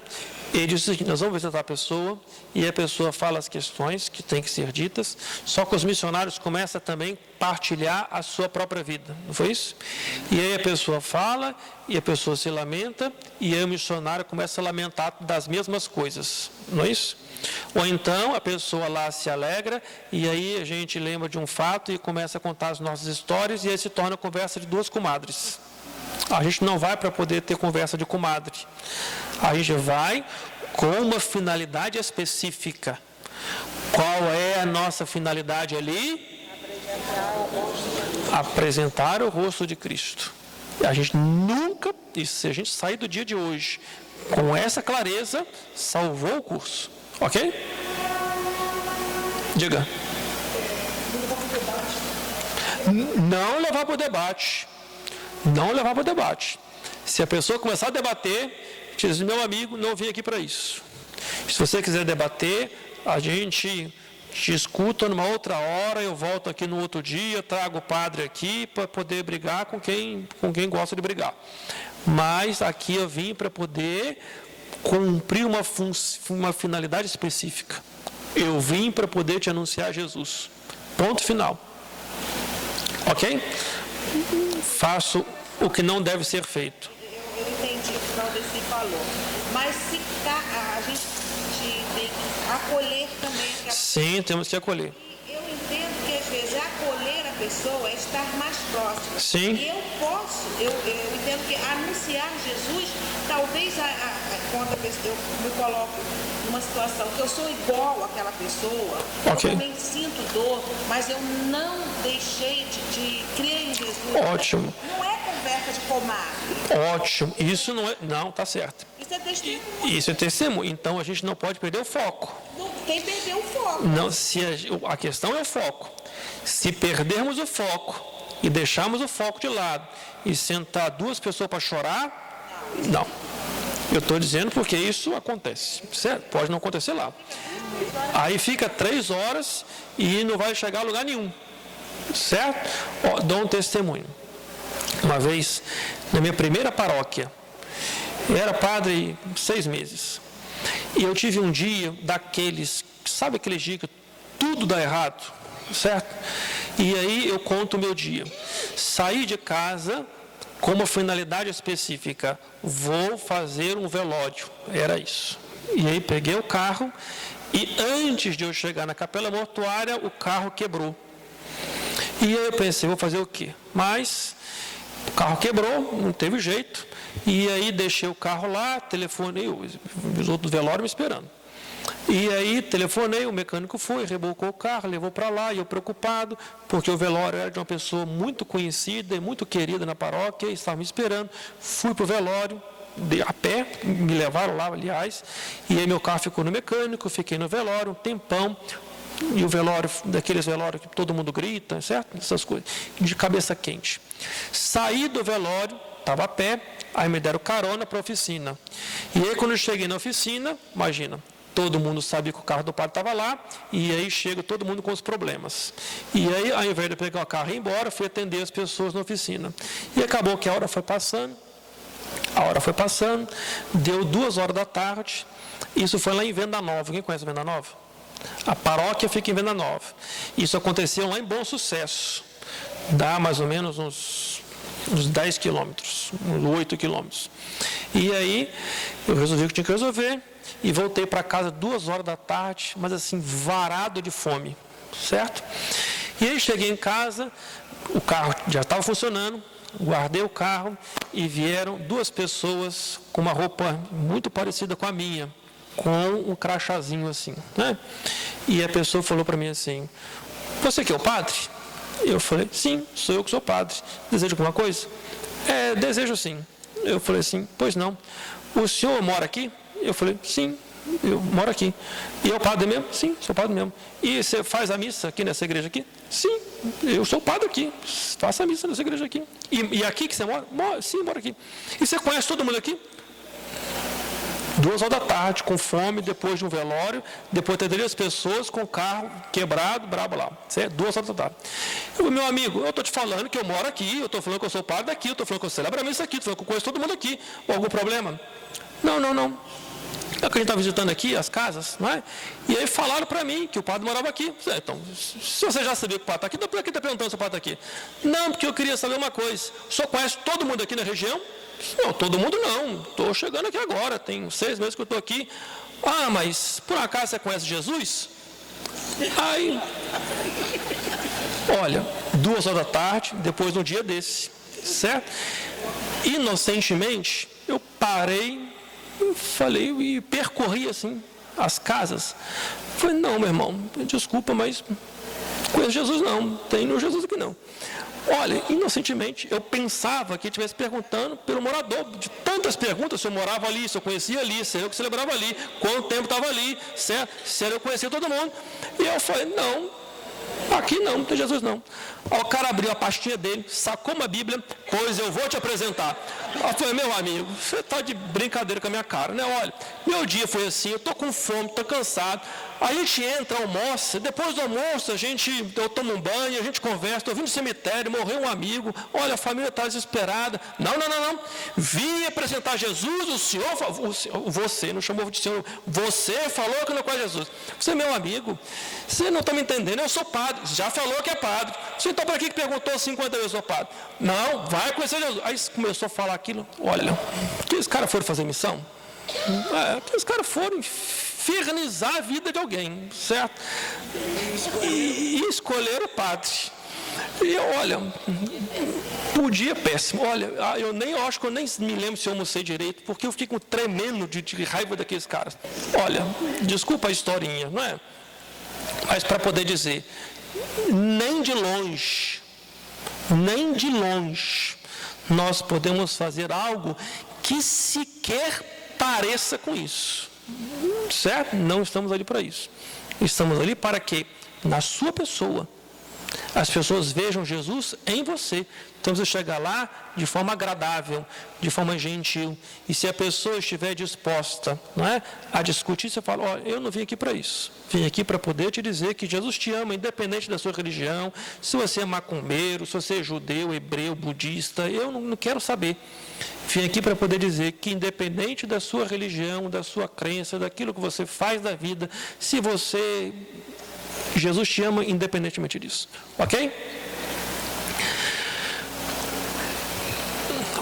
Ele disse o seguinte: nós vamos visitar a pessoa, e a pessoa fala as questões que têm que ser ditas, só que os missionários começam também a partilhar a sua própria vida, não foi isso? E aí a pessoa fala, e a pessoa se lamenta, e aí o missionário começa a lamentar das mesmas coisas, não é isso? Ou então a pessoa lá se alegra, e aí a gente lembra de um fato e começa a contar as nossas histórias, e aí se torna conversa de duas comadres. A gente não vai para poder ter conversa de comadre. A gente vai com uma finalidade específica. Qual é a nossa finalidade ali? Apresentar o rosto de Cristo. A gente nunca, e se a gente sair do dia de hoje com essa clareza, salvou o curso. Ok? Diga. Não levar para o debate. Não levar para o debate. Se a pessoa começar a debater, diz: meu amigo, não vim aqui para isso. Se você quiser debater, a gente te escuta numa outra hora, eu volto aqui no outro dia, trago o padre aqui para poder brigar com quem gosta de brigar. Mas aqui eu vim para poder cumprir uma finalidade específica. Eu vim para poder te anunciar Jesus. Ponto final. Ok? Faço o que não deve ser feito. Eu entendi o que o Valdeci falou. Mas se a gente tem que acolher também aquela... Sim, temos que acolher. E eu entendo que às vezes acolher a pessoa é estar mais próximo. Sim. E eu entendo que anunciar Jesus, talvez quando eu me coloco numa situação que eu sou igual àquela pessoa, okay. Eu também sinto dor, mas eu não deixei de crer em Jesus. Ótimo. Não é conversa de comadre. Ótimo. Isso não é... Não, tá certo. Isso é testemunho. Isso é testemunho. Então a gente não pode perder o foco. Não tem que perder o foco. Não, a questão é o foco. Se perdermos o foco e deixarmos o foco de lado e sentar duas pessoas para chorar, não. Eu estou dizendo porque isso acontece. Certo? Pode não acontecer lá. Aí fica 3 horas e não vai chegar a lugar nenhum. Certo? Dou um testemunho. Uma vez, na minha primeira paróquia, eu era padre 6 meses. E eu tive um dia daqueles, sabe aquele dia que tudo dá errado? Certo? E aí eu conto o meu dia. Saí de casa com uma finalidade específica. Vou fazer um velório. Era isso. E aí peguei o carro e antes de eu chegar na capela mortuária, o carro quebrou. E aí eu pensei, vou fazer o quê? Mas o carro quebrou, não teve jeito. E aí deixei o carro lá, telefonei, os outros velórios me esperando. E aí telefonei, o mecânico foi, rebocou o carro, levou para lá, e eu preocupado, porque o velório era de uma pessoa muito conhecida e muito querida na paróquia, e estava me esperando. Fui para o velório, a pé, me levaram lá, aliás, e aí meu carro ficou no mecânico, fiquei no velório um tempão, e o velório, daqueles velórios que todo mundo grita, certo? Essas coisas, de cabeça quente. Saí do velório, estava a pé, aí me deram carona para a oficina. E aí quando eu cheguei na oficina, imagina, todo mundo sabia que o carro do padre estava lá, e aí chega todo mundo com os problemas. E aí, ao invés de eu pegar o carro e ir embora, fui atender as pessoas na oficina. E acabou que a hora foi passando, deu 2 horas da tarde, isso foi lá em Venda Nova. Quem conhece Venda Nova? A paróquia fica em Venda Nova. Isso aconteceu lá em Bom Sucesso, dá mais ou menos uns 10 quilômetros, uns 8 quilômetros. E aí, eu resolvi o que tinha que resolver, e voltei para casa 2 horas da tarde, mas assim, varado de fome, certo? E aí cheguei em casa, o carro já estava funcionando, guardei o carro e vieram 2 pessoas com uma roupa muito parecida com a minha, com um crachazinho assim, né? E a pessoa falou para mim assim: você que é o padre? Eu falei: sim, sou eu que sou padre. Deseja alguma coisa? Desejo sim. Eu falei assim: pois não. O senhor mora aqui? Eu falei: sim, eu moro aqui. E é o padre mesmo? Sim, sou padre mesmo. E você faz a missa aqui nessa igreja aqui? Sim, eu sou padre aqui, faço a missa nessa igreja aqui. E aqui que você mora? Sim, moro aqui. E você conhece todo mundo aqui? 2 horas da tarde, com fome, depois de um velório, depois de 3 pessoas com o carro quebrado, brabo lá. Certo? 2 horas da tarde. Meu amigo, eu estou te falando que eu moro aqui, eu estou falando que eu sou padre daqui, eu estou falando que eu celebro a missa aqui, estou falando que eu conheço todo mundo aqui. Algum problema? Não. É que a gente está visitando aqui as casas, não é? E aí falaram para mim que o padre morava aqui. Então, se você já sabia que o padre está aqui, então por que está perguntando se o padre está aqui? Não, porque eu queria saber uma coisa. O senhor conhece todo mundo aqui na região? Não, todo mundo não. Estou chegando aqui agora, tem 6 meses que eu estou aqui. Ah, mas por acaso você conhece Jesus? Aí, olha, 2 horas da tarde, depois de um dia desse, certo? Inocentemente, eu parei, falei e percorri assim as casas. Falei, não, meu irmão, desculpa, mas conheço Jesus não, tenho Jesus aqui não. Olha, inocentemente, eu pensava que ele estivesse perguntando pelo morador, de tantas perguntas, se eu morava ali, se eu conhecia ali, se eu que celebrava ali, quanto tempo estava ali, se eu conhecia todo mundo. E eu falei, não, aqui não tem Jesus não. Aí o cara abriu a pastinha dele, sacou uma Bíblia, pois eu vou te apresentar. Eu falei, meu amigo, você está de brincadeira com a minha cara, né? Olha, meu dia foi assim, eu estou com fome, estou cansado. A gente entra, almoça, depois do almoço eu tomo um banho, a gente conversa, estou vindo do cemitério, morreu um amigo, olha, a família está desesperada. Não. Vim apresentar Jesus, o senhor, você, não chamou de senhor, você falou que não conhece Jesus. Você é meu amigo, você não está me entendendo, eu sou padre, já falou que é padre. Você então para que perguntou 50 vezes, eu sou padre? Não, vai conhecer Jesus. Aí começou a falar aquilo, olha, aqueles caras foram fazer missão? Aqueles caras foram infernizar a vida de alguém, certo? E escolheram o padre. E olha, o dia é péssimo. Olha, acho que eu nem me lembro se eu almocei direito, porque eu fico tremendo de raiva daqueles caras. Olha, desculpa a historinha, não é? Mas para poder dizer, nem de longe, nós podemos fazer algo que sequer pareça com isso. Certo? Não estamos ali para isso. Estamos ali para que, na sua pessoa, as pessoas vejam Jesus em você. Então você chegar lá de forma agradável, de forma gentil. E se a pessoa estiver disposta, não é, a discutir, você fala, olha, eu não vim aqui para isso. Vim aqui para poder te dizer que Jesus te ama, independente da sua religião. Se você é macumbeiro, se você é judeu, hebreu, budista, eu não quero saber. Vim aqui para poder dizer que independente da sua religião, da sua crença, daquilo que você faz da vida, se você... Jesus te ama independentemente disso. Ok?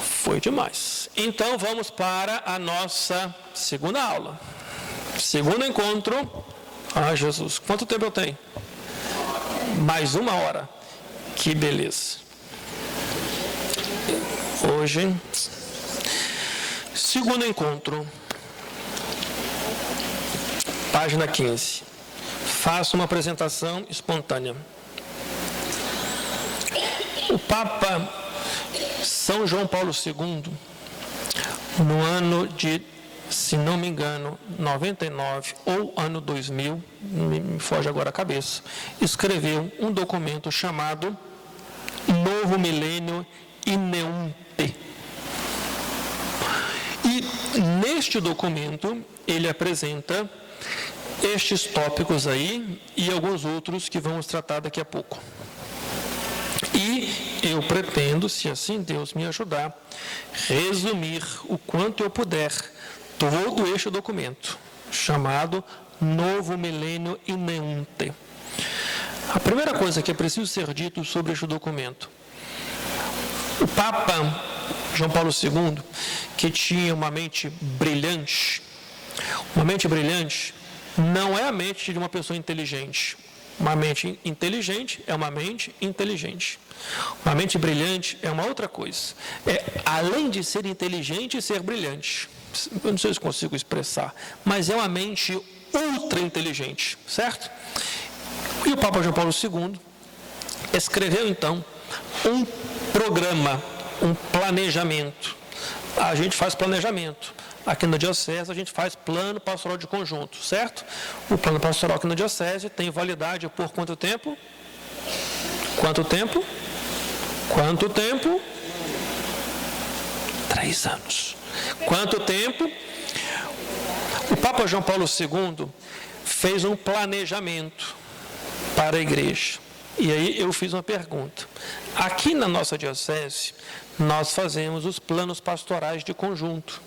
Foi demais. Então vamos para a nossa segunda aula. Segundo encontro. Ah, Jesus, quanto tempo eu tenho? Mais 1 hora. Que beleza. Hoje, segundo encontro. Página 15. Faça uma apresentação espontânea. O Papa São João Paulo II, no ano de, se não me engano, 99 ou ano 2000, me foge agora a cabeça, escreveu um documento chamado Novo Milênio Ineunte. E neste documento ele apresenta estes tópicos aí e alguns outros que vamos tratar daqui a pouco. E eu pretendo, se assim Deus me ajudar, resumir o quanto eu puder todo este documento, chamado Novo Milênio Ineunte. A primeira coisa que é preciso ser dito sobre este documento: o Papa João Paulo II, que tinha uma mente brilhante, não é a mente de uma pessoa inteligente. Uma mente inteligente é uma mente inteligente. Uma mente brilhante é uma outra coisa. É, além de ser inteligente, ser brilhante. Eu não sei se consigo expressar, mas é uma mente ultra inteligente, certo? E o Papa João Paulo II escreveu, então, um programa, um planejamento. A gente faz planejamento. Aqui na Diocese, a gente faz plano pastoral de conjunto, certo? O plano pastoral aqui na Diocese tem validade por quanto tempo? 3 anos. Quanto tempo? O Papa João Paulo II fez um planejamento para a igreja. E aí eu fiz uma pergunta. Aqui na nossa Diocese, nós fazemos os planos pastorais de conjunto.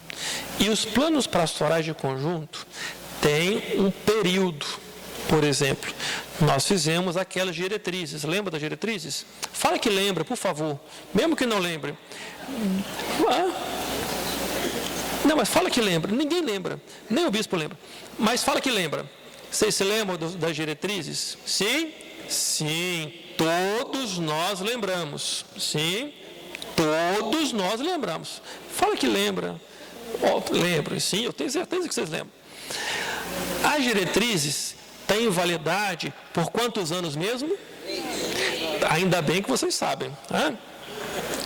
E os planos pastorais de conjunto têm um período. Por exemplo, nós fizemos aquelas diretrizes. Lembra das diretrizes? Fala que lembra, por favor. Mesmo que não lembre. Não, mas fala que lembra. Ninguém lembra. Nem o bispo lembra. Mas fala que lembra. Vocês se lembram das diretrizes? Sim? Sim. Todos nós lembramos. Sim. Todos nós lembramos. Fala que lembra. Lembro. Sim, eu tenho certeza que vocês lembram. As diretrizes têm validade por quantos anos mesmo? Ainda bem que vocês sabem.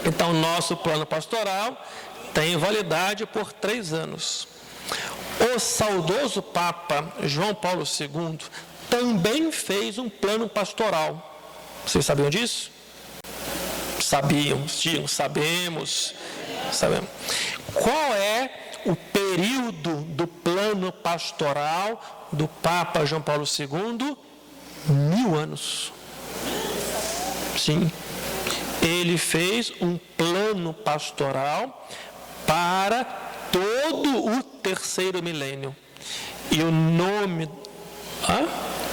Então, nosso plano pastoral tem validade por 3 anos. O saudoso Papa João Paulo II também fez um plano pastoral. Vocês sabiam disso? Sabemos. Qual é o período do plano pastoral do Papa João Paulo II? 1000 anos. Sim. Ele fez um plano pastoral para todo o 3º milênio. E o nome...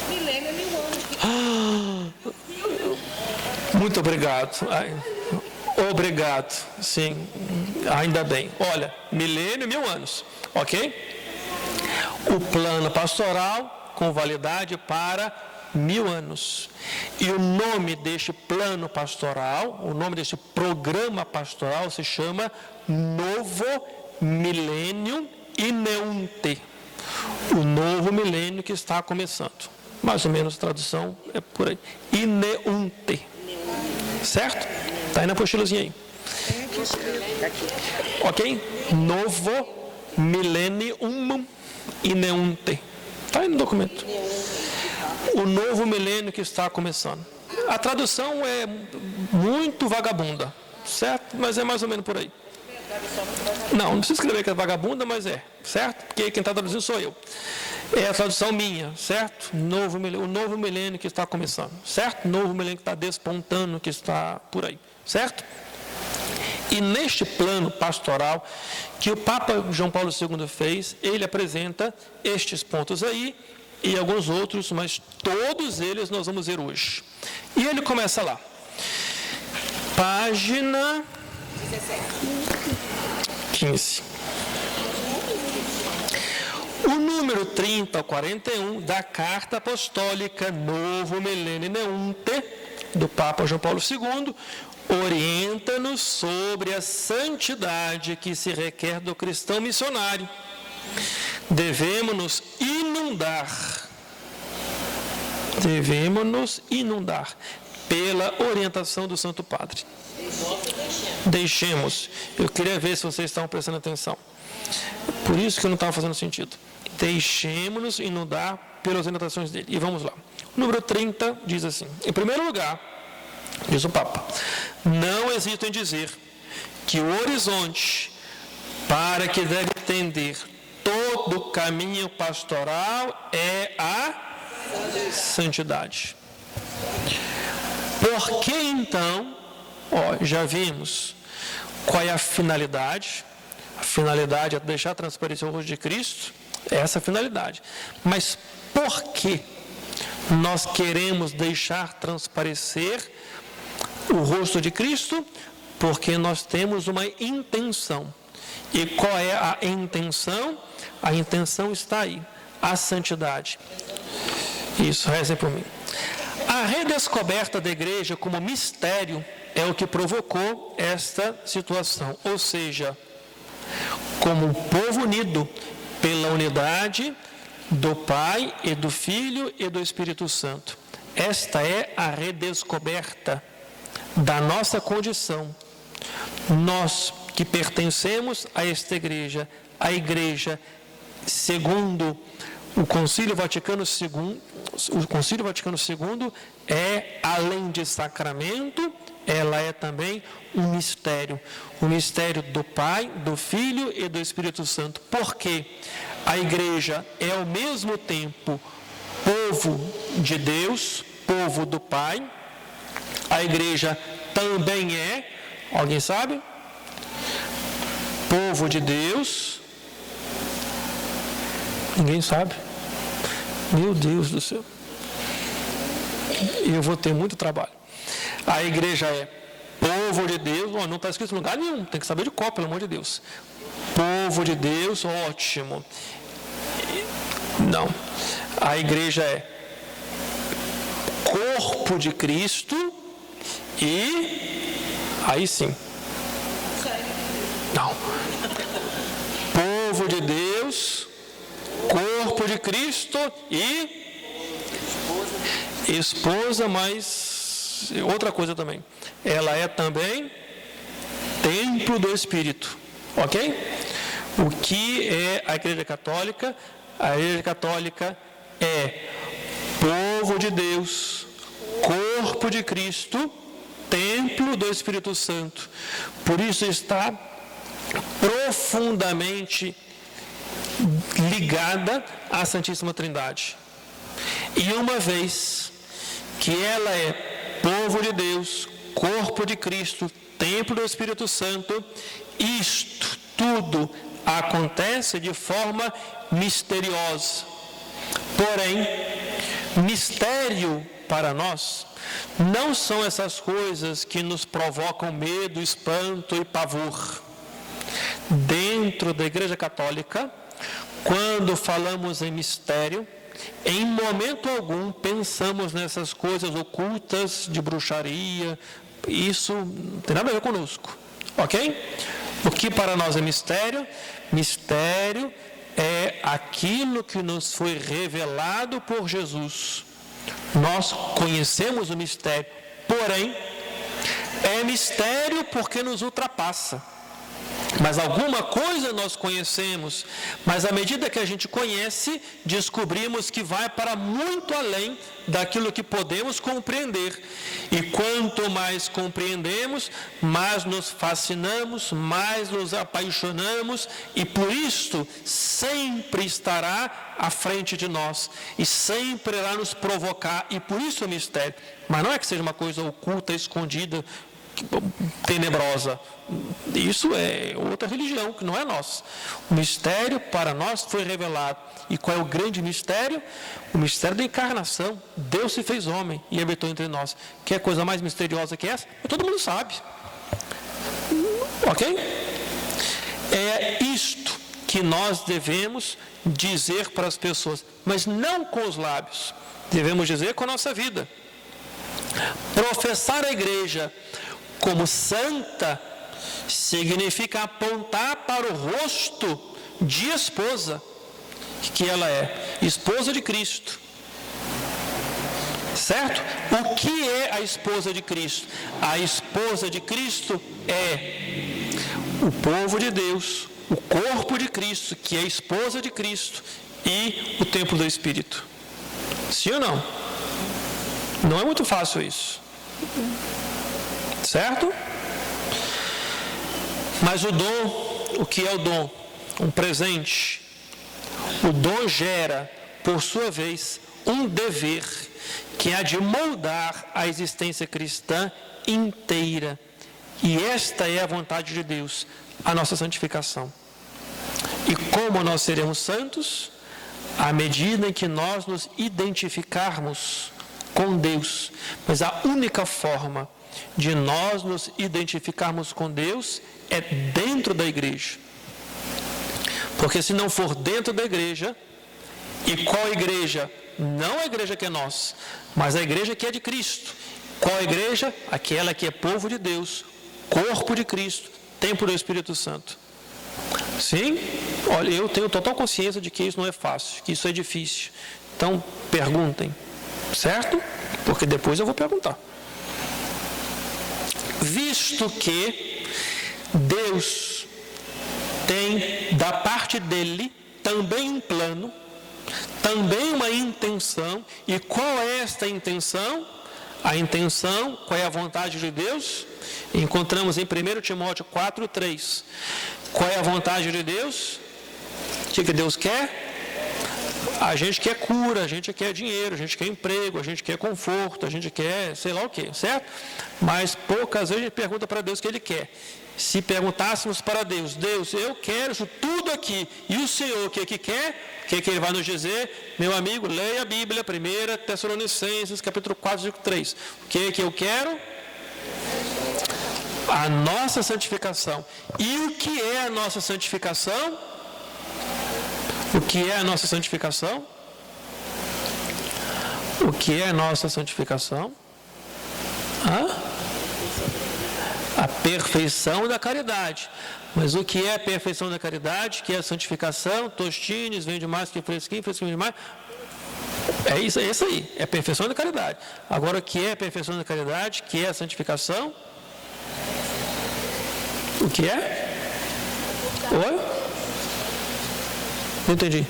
Milênio é 1000 anos. Muito obrigado. Obrigado. Sim, ainda bem. Olha, milênio, 1000 anos. Ok? O plano pastoral com validade para 1000 anos. E o nome deste plano pastoral, o nome deste programa pastoral se chama Novo Milênio Ineunte. O novo milênio que está começando. Mais ou menos a tradução é por aí. Ineunte. Certo? Está aí na apostilazinha aí. Ok? Novo Millennium Ineunte. Está aí no documento. O novo milênio que está começando. A tradução é muito vagabunda, certo? Mas é mais ou menos por aí. Não precisa escrever que é vagabunda, mas é, certo? Porque quem está traduzindo sou eu. É a tradução minha, certo? O novo milênio que está começando, certo? Novo milênio que está despontando, que está por aí, certo? E neste plano pastoral que o Papa João Paulo II fez, ele apresenta estes pontos aí e alguns outros, mas todos eles nós vamos ver hoje. E ele começa lá. Página 15. O número 30 ao 41 da Carta Apostólica Novo Milênio Ineunte, do Papa João Paulo II, orienta-nos sobre a santidade que se requer do cristão missionário. Devemos-nos inundar pela orientação do Santo Padre. Eu queria ver se vocês estão prestando atenção. Por isso que não estava fazendo sentido. Deixemos-nos inundar pelas orientações dele. E vamos lá. O número 30 diz assim: em primeiro lugar, diz o Papa, não hesito em dizer que o horizonte para que deve tender todo o caminho pastoral é a santidade. Por que então, já vimos qual é a finalidade? A finalidade é deixar transparecer o rosto de Cristo, é essa a finalidade. Mas por que nós queremos deixar transparecer o rosto de Cristo? Porque nós temos uma intenção. E qual é a intenção? A intenção está aí, a santidade. Isso, rezem por mim. A redescoberta da igreja como mistério é o que provocou esta situação. Ou seja, como um povo unido pela unidade do Pai e do Filho e do Espírito Santo. Esta é a redescoberta da nossa condição. Nós que pertencemos a esta igreja, a igreja segundo o Concílio Vaticano II, é, além de sacramento, ela é também um mistério. O mistério do Pai, do Filho e do Espírito Santo. Porque a igreja é ao mesmo tempo povo de Deus, povo do Pai. A igreja também é, alguém sabe? Povo de Deus, Ninguém sabe. Meu Deus do céu. Eu vou ter muito trabalho. A igreja é povo de Deus. Não está escrito em lugar nenhum. Tem que saber de qual, pelo amor de Deus. Povo de Deus, ótimo. Não. A igreja é corpo de Cristo e aí sim. Não. Povo de Deus, corpo de Cristo e esposa, mas outra coisa também. Ela é também templo do Espírito. Ok? O que é a Igreja Católica? A Igreja Católica é povo de Deus, corpo de Cristo, templo do Espírito Santo. Por isso está profundamente ligada à Santíssima Trindade. E uma vez que ela é povo de Deus, corpo de Cristo, templo do Espírito Santo, isto tudo acontece de forma misteriosa. Porém, mistério para nós não são essas coisas que nos provocam medo, espanto e pavor. Dentro da Igreja Católica, quando falamos em mistério, em momento algum pensamos nessas coisas ocultas de bruxaria. Isso não tem nada a ver conosco, ok? O que para nós é mistério? Mistério é aquilo que nos foi revelado por Jesus. Nós conhecemos o mistério, porém, é mistério porque nos ultrapassa. Mas alguma coisa nós conhecemos, mas à medida que a gente conhece, descobrimos que vai para muito além daquilo que podemos compreender. E quanto mais compreendemos, mais nos fascinamos, mais nos apaixonamos, e por isso sempre estará à frente de nós, e sempre irá nos provocar, e por isso é mistério. Mas não é que seja uma coisa oculta, escondida, tenebrosa. Isso é outra religião, que não é nossa. O mistério para nós foi revelado. E qual é o grande mistério? O mistério da encarnação. Deus se fez homem e habitou entre nós. Que é coisa mais misteriosa que essa? Todo mundo sabe. Ok? É isto que nós devemos dizer para as pessoas, mas não com os lábios. Devemos dizer com a nossa vida. Professar a igreja como santa significa apontar para o rosto de esposa, que ela é esposa de Cristo. Certo? O que é a esposa de Cristo? A esposa de Cristo é o povo de Deus, o corpo de Cristo, que é a esposa de Cristo, e o templo do Espírito. Sim ou não? Não é muito fácil isso. Certo? Mas o dom, o que é o dom? Um presente. O dom gera, por sua vez, um dever, que há de moldar a existência cristã inteira. E esta é a vontade de Deus, a nossa santificação. E como nós seremos santos? À medida em que nós nos identificarmos com Deus. Mas a única forma de nós nos identificarmos com Deus é dentro da igreja. Porque se não for dentro da igreja, e qual igreja? Não a igreja que é nossa, mas a igreja que é de Cristo. Qual a igreja? Aquela que é povo de Deus, corpo de Cristo, templo do Espírito Santo. Sim? Olha, eu tenho total consciência de que isso não é fácil, que isso é difícil. Então, perguntem, certo? Porque depois eu vou perguntar. Visto que Deus tem da parte dele também um plano, também uma intenção. E qual é esta intenção? A intenção, qual é a vontade de Deus? Encontramos em 1 Timóteo 4:3. Qual é a vontade de Deus? O que Deus quer? A gente quer cura, a gente quer dinheiro, a gente quer emprego, a gente quer conforto, a gente quer sei lá o quê, certo? Mas poucas vezes a gente pergunta para Deus o que Ele quer. Se perguntássemos para Deus, Deus, eu quero isso tudo aqui, e o Senhor o que quer? O que Ele vai nos dizer? Meu amigo, leia a Bíblia, 1 Tessalonicenses, capítulo 4, versículo 3. O que eu quero? A nossa santificação. E o que é a nossa santificação? O que é a nossa santificação? O que é a nossa santificação? A perfeição da caridade. Mas o que é a perfeição da caridade? Que é a santificação? Tostines, vende mais que fresquinho, fresquinho vende mais. É isso aí. É a perfeição da caridade. Agora, o que é a perfeição da caridade? Que é a santificação? O que é? Oi? Não entendi.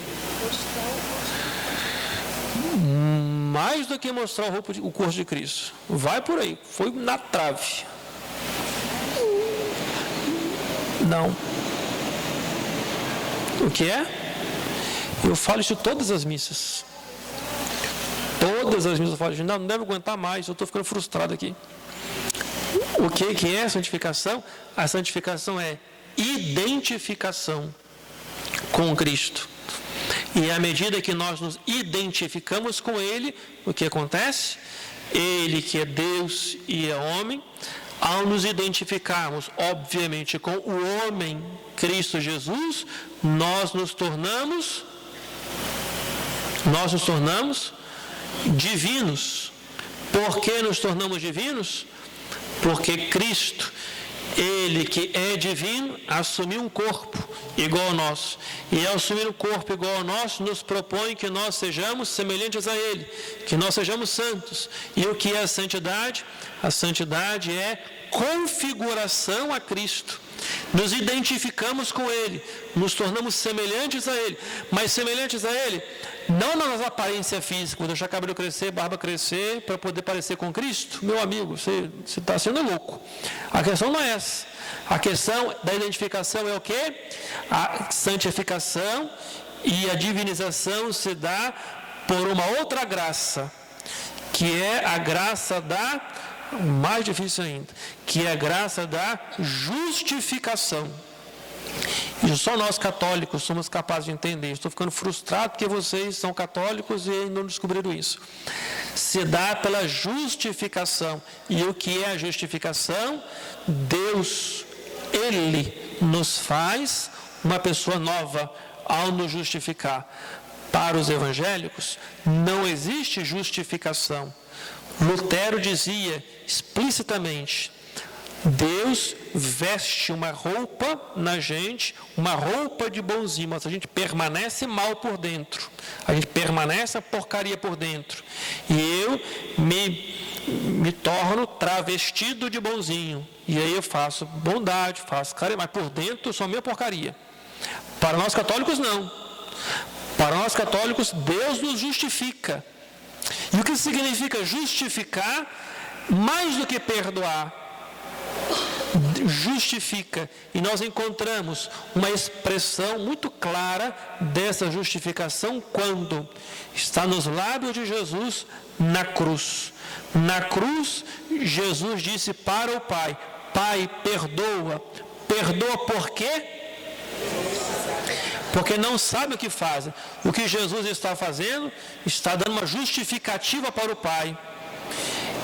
Mais do que mostrar o corpo de Cristo. Vai por aí. Foi na trave. Não. O que é? Eu falo isso em todas as missas. Todas as missas eu falo isso. Não deve aguentar mais. Eu estou ficando frustrado aqui. O que é a santificação? A santificação é identificação com Cristo. E à medida que nós nos identificamos com Ele, o que acontece? Ele que é Deus e é homem, ao nos identificarmos, obviamente, com o homem Cristo Jesus, nós nos tornamos divinos. Por que nos tornamos divinos? Porque Cristo, Ele que é divino, assumiu um corpo igual ao nosso. E ao assumir um corpo igual ao nosso, nos propõe que nós sejamos semelhantes a Ele, que nós sejamos santos. E o que é a santidade? A santidade é configuração a Cristo. Nos identificamos com Ele, nos tornamos semelhantes a Ele. Mas semelhantes a Ele, não na nossa aparência física, vou deixar cabelo crescer, barba crescer, para poder parecer com Cristo. Meu amigo, você está sendo louco. A questão não é essa. A questão da identificação é o quê? A santificação e a divinização se dá por uma outra graça, que é a graça mais difícil ainda, que é a graça da justificação. E só nós católicos somos capazes de entender. Estou ficando frustrado porque vocês são católicos e ainda não descobriram isso. Se dá pela justificação. E o que é a justificação? Deus, Ele nos faz uma pessoa nova ao nos justificar. Para os evangélicos, não existe justificação. Lutero dizia explicitamente: Deus veste uma roupa na gente, uma roupa de bonzinho, mas a gente permanece mal por dentro, a gente permanece a porcaria por dentro, e eu me torno travestido de bonzinho, e aí eu faço bondade, faço caridade, mas por dentro eu sou a minha porcaria. Para nós católicos não. Para nós católicos, Deus nos justifica. E o que significa justificar? Mais do que perdoar, justifica. E nós encontramos uma expressão muito clara dessa justificação quando está nos lábios de Jesus na cruz. Na cruz, Jesus disse para o Pai: Pai, perdoa. Perdoa por quê? Porque não sabe o que fazem. O que Jesus está fazendo? Está dando uma justificativa para o Pai.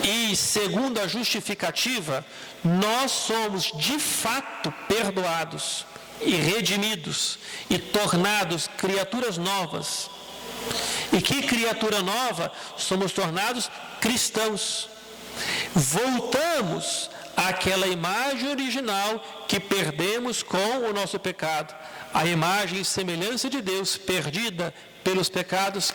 E segundo a justificativa, nós somos de fato perdoados e redimidos e tornados criaturas novas. E que criatura nova? Somos tornados cristãos. Voltamos àquela imagem original que perdemos com o nosso pecado. A imagem e semelhança de Deus perdida pelos pecados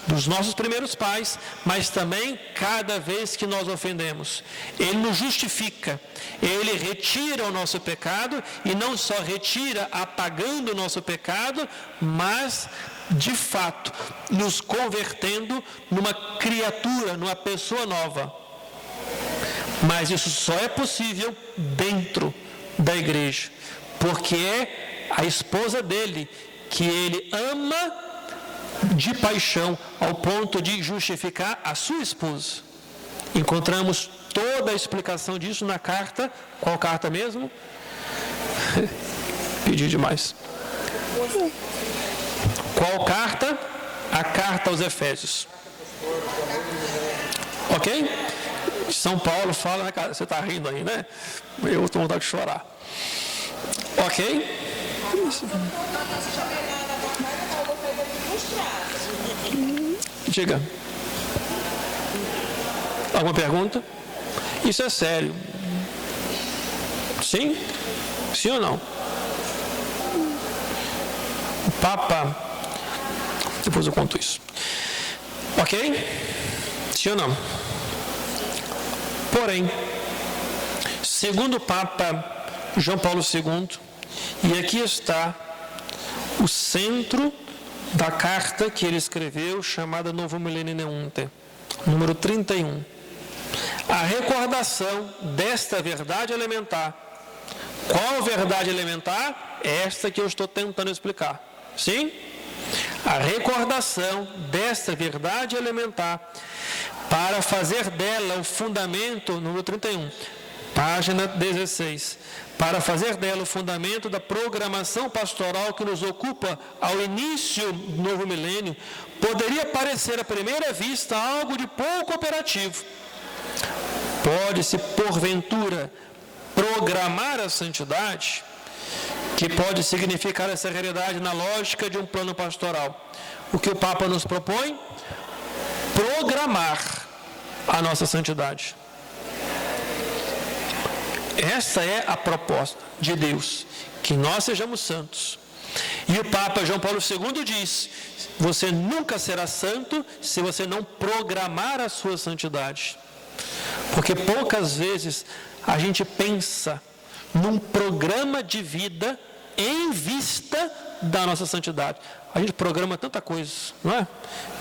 dos nossos primeiros pais, mas também cada vez que nós ofendemos. Ele nos justifica, Ele retira o nosso pecado, e não só retira apagando o nosso pecado, mas de fato nos convertendo numa criatura, numa pessoa nova. Mas isso só é possível dentro da igreja, porque é a esposa dele que ele ama de paixão ao ponto de justificar a sua esposa. Encontramos toda a explicação disso na carta. Qual carta mesmo? Pedi demais. Qual carta? A carta aos Efésios. Ok? São Paulo fala, cara, você está rindo aí, né? Eu estou com vontade de chorar. Ok? Diga. Alguma pergunta? Isso é sério. Sim? Sim ou não? O Papa... Depois eu conto isso. Ok? Sim ou não? Porém, segundo o Papa João Paulo II, e aqui está o centro da carta que ele escreveu, chamada Novo Millennium Neunte, número 31. A recordação desta verdade elementar. Qual verdade elementar? Esta que eu estou tentando explicar. Sim? A recordação desta verdade elementar para fazer dela o fundamento, número 31, página 16, para fazer dela o fundamento da programação pastoral que nos ocupa ao início do novo milênio, poderia parecer à primeira vista algo de pouco operativo. Pode-se, porventura, programar a santidade, que pode significar essa realidade na lógica de um plano pastoral. O que o Papa nos propõe? Programar a nossa santidade. Essa é a proposta de Deus, que nós sejamos santos. E o Papa João Paulo II diz: você nunca será santo se você não programar a sua santidade. Porque poucas vezes a gente pensa num programa de vida em vista da nossa santidade. A gente programa tanta coisa, não é?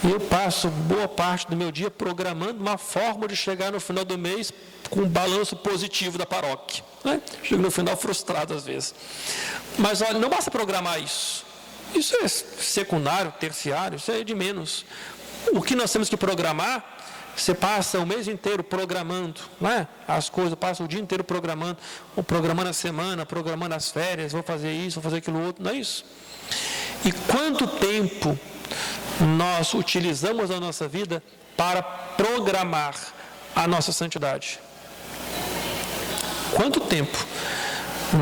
E eu passo boa parte do meu dia programando uma forma de chegar no final do mês com um balanço positivo da paróquia, não é? Chego no final frustrado às vezes. Mas olha, não basta programar isso. Isso é secundário, terciário, isso é de menos. O que nós temos que programar, você passa o mês inteiro programando, não é? As coisas, passa o dia inteiro programando, ou programando a semana, programando as férias, vou fazer isso, vou fazer aquilo outro, não é isso? E quanto tempo nós utilizamos a nossa vida para programar a nossa santidade? Quanto tempo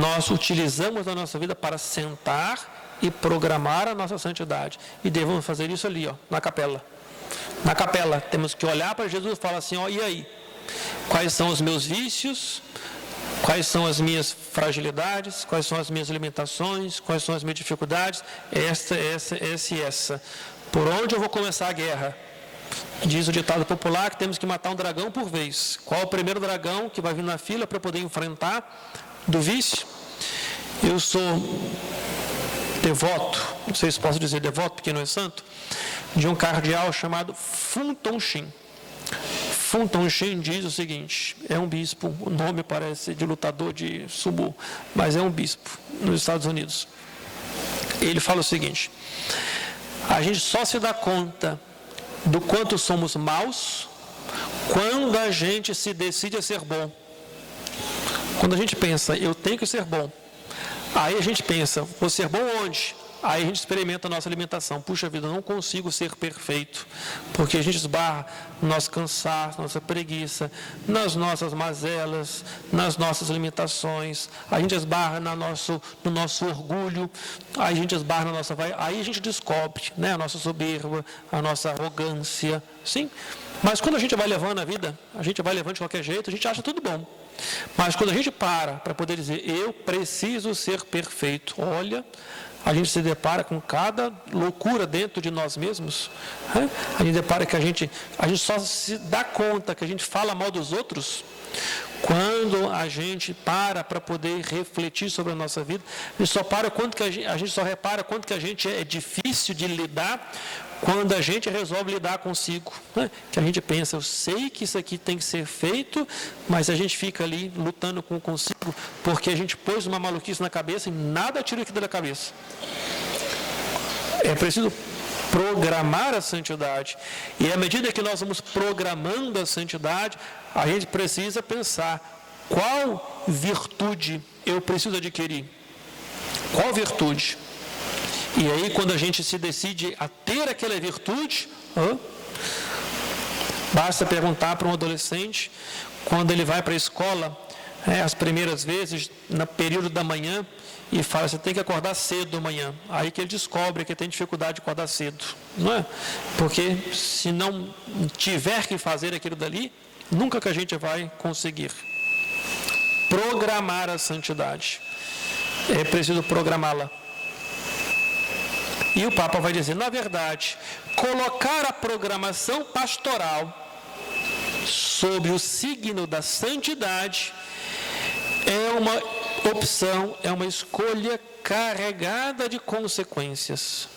nós utilizamos a nossa vida para sentar e programar a nossa santidade? E devemos fazer isso ali, ó, na capela. Na capela, temos que olhar para Jesus e falar assim, ó, e aí? Quais são os meus vícios? Quais são as minhas fragilidades? Quais são as minhas limitações? Quais são as minhas dificuldades? Essa. Por onde eu vou começar a guerra? Diz o ditado popular que temos que matar um dragão por vez. Qual é o primeiro dragão que vai vir na fila para poder enfrentar do vício? Eu sou devoto, não sei se posso dizer devoto porque não é santo, de um cardeal chamado Fu Tongxin. Fu Tongxin diz o seguinte, é um bispo, o nome parece de lutador de sumô, mas é um bispo nos Estados Unidos. Ele fala o seguinte: a gente só se dá conta do quanto somos maus quando a gente se decide a ser bom. Quando a gente pensa, eu tenho que ser bom, aí a gente pensa, vou ser bom onde? Aí a gente experimenta a nossa alimentação. Puxa vida, eu não consigo ser perfeito. Porque a gente esbarra no nosso cansaço, nossa preguiça, nas nossas mazelas, nas nossas limitações. A gente esbarra no nosso orgulho. Aí a gente esbarra na nossa vaidade. Aí a gente descobre, né, a nossa soberba, a nossa arrogância. Sim? Mas quando a gente vai levando a vida, a gente vai levando de qualquer jeito, a gente acha tudo bom. Mas quando a gente para poder dizer, eu preciso ser perfeito, olha, a gente se depara com cada loucura dentro de nós mesmos. Né? A gente depara que a gente só se dá conta que a gente fala mal dos outros quando a gente para poder refletir sobre a nossa vida. A gente só repara quanto que a gente é difícil de lidar quando a gente resolve lidar consigo. Né? Que a gente pensa, eu sei que isso aqui tem que ser feito, mas a gente fica ali lutando consigo, porque a gente pôs uma maluquice na cabeça e nada tira aquilo da cabeça. É preciso programar a santidade. E à medida que nós vamos programando a santidade, a gente precisa pensar qual virtude eu preciso adquirir. Qual virtude? E aí, quando a gente se decide a ter aquela virtude, basta perguntar para um adolescente, quando ele vai para a escola, as primeiras vezes, no período da manhã, e fala, você tem que acordar cedo amanhã. Aí que ele descobre que tem dificuldade de acordar cedo, não é? Porque se não tiver que fazer aquilo dali, nunca que a gente vai conseguir. Programar a santidade. É preciso programá-la. E o Papa vai dizer, na verdade, colocar a programação pastoral sob o signo da santidade é uma opção, é uma escolha carregada de consequências.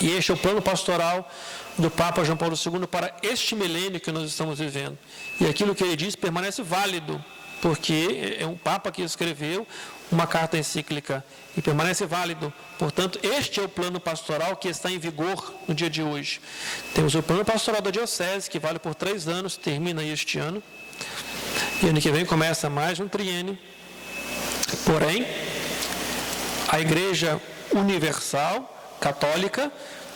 E este é o plano pastoral do Papa João Paulo II para este milênio que nós estamos vivendo. E aquilo que ele diz permanece válido, porque é um Papa que escreveu uma carta encíclica e permanece válido. Portanto, este é o plano pastoral que está em vigor no dia de hoje. Temos o plano pastoral da Diocese, que vale por 3 anos, termina este ano. E ano que vem começa mais um triênio. Porém, a Igreja Universal, Católica,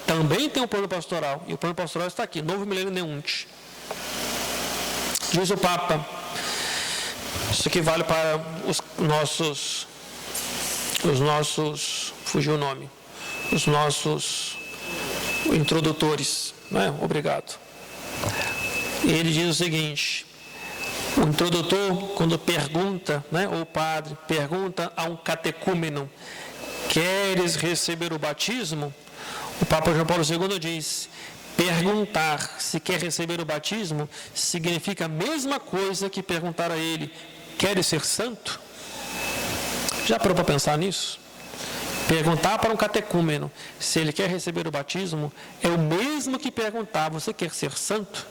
também tem um plano pastoral. E o plano pastoral está aqui, Novo Milênio Neunt. Diz o Papa, isso aqui vale para os nossos, fugiu o nome, os nossos introdutores, né? Obrigado. Ele diz o seguinte, o introdutor, quando pergunta, né, ou o padre, pergunta a um catecúmeno, queres receber o batismo? O Papa João Paulo II diz, perguntar se quer receber o batismo significa a mesma coisa que perguntar a ele, queres ser santo? Já parou para pensar nisso? Perguntar para um catecúmeno se ele quer receber o batismo é o mesmo que perguntar, você quer ser santo?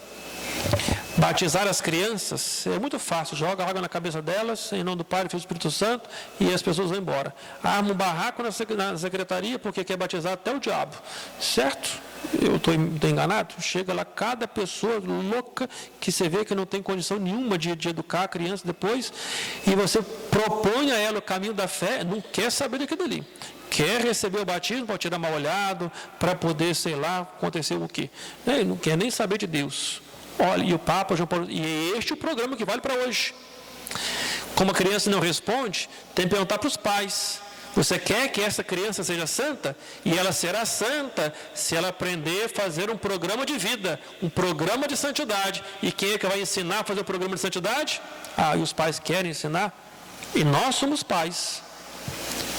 Batizar as crianças é muito fácil, joga água na cabeça delas, em nome do Pai, do Filho e do Espírito Santo, e as pessoas vão embora. Arma um barraco na secretaria porque quer batizar até o diabo, certo? Eu estou enganado? Chega lá cada pessoa louca que você vê que não tem condição nenhuma de educar a criança depois, e você propõe a ela o caminho da fé, não quer saber daquilo ali. Quer receber o batismo para tirar mal olhado, para poder, sei lá, acontecer o quê? Ele não quer nem saber de Deus. Olha, e o Papa João Paulo, e é este o programa que vale para hoje. Como a criança não responde, tem que perguntar para os pais. Você quer que essa criança seja santa? E ela será santa se ela aprender a fazer um programa de vida, um programa de santidade. E quem é que vai ensinar a fazer o programa de santidade? E os pais querem ensinar? E nós somos pais.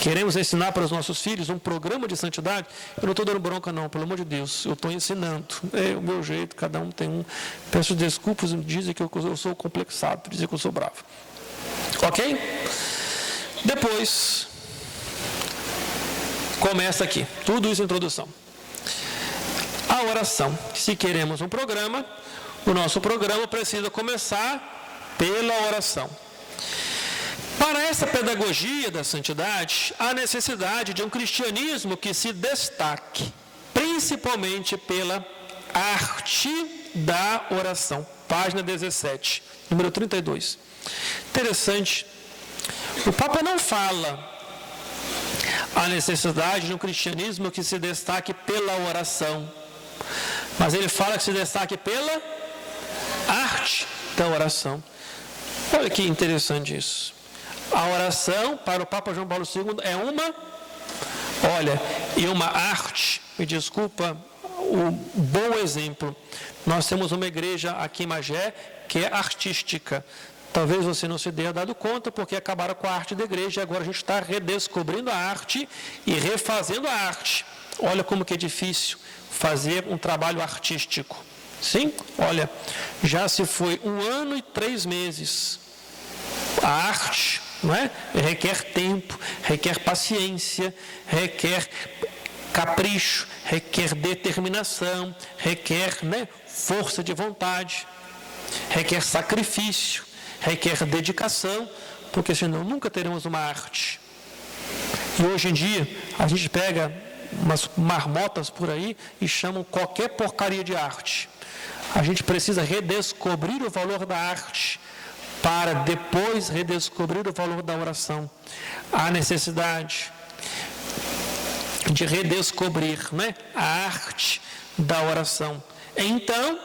Queremos ensinar para os nossos filhos um programa de santidade? Eu não estou dando bronca não, pelo amor de Deus. Eu estou ensinando. É o meu jeito, cada um tem um. Peço desculpas, dizem que eu sou complexado, dizem que eu sou bravo. Ok? Depois, começa aqui. Tudo isso é introdução. A oração. Se queremos um programa, o nosso programa precisa começar pela oração. Para essa pedagogia da santidade, há necessidade de um cristianismo que se destaque, principalmente pela arte da oração. Página 17, número 32. Interessante, o Papa não fala a necessidade de um cristianismo que se destaque pela oração, mas ele fala que se destaque pela arte da oração. Olha que interessante isso. A oração, para o Papa João Paulo II, é uma arte, me desculpa o bom exemplo. Nós temos uma igreja aqui em Magé que é artística. Talvez você não se tenha dado conta, porque acabaram com a arte da igreja e agora a gente está redescobrindo a arte e refazendo a arte. Olha como que é difícil fazer um trabalho artístico. Sim? Olha, já se foi 1 ano e 3 meses. A arte, não é? Requer tempo, requer paciência, requer capricho, requer determinação, requer, força de vontade, requer sacrifício, requer dedicação, porque senão nunca teremos uma arte. E hoje em dia, a gente pega umas marmotas por aí e chamam qualquer porcaria de arte. A gente precisa redescobrir o valor da arte para depois redescobrir o valor da oração. Há necessidade de redescobrir, né, a arte da oração. Então,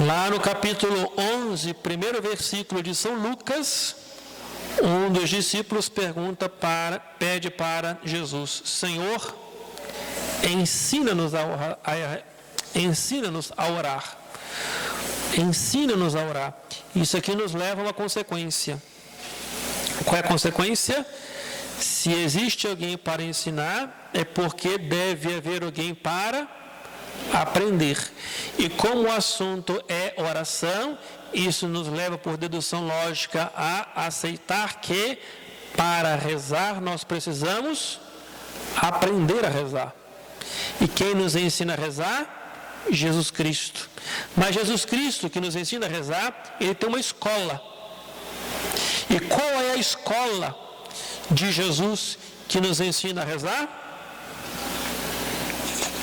lá no capítulo 11, primeiro versículo de São Lucas, um dos discípulos pede para Jesus: Senhor, ensina-nos a orar. Ensina-nos a orar. Ensina-nos a orar. Isso aqui nos leva a uma consequência. Qual é a consequência? Se existe alguém para ensinar, é porque deve haver alguém para aprender. E como o assunto é oração, isso nos leva por dedução lógica a aceitar que para rezar nós precisamos aprender a rezar. E quem nos ensina a rezar? Jesus Cristo. Mas Jesus Cristo, que nos ensina a rezar, ele tem uma escola. E qual é a escola de Jesus que nos ensina a rezar?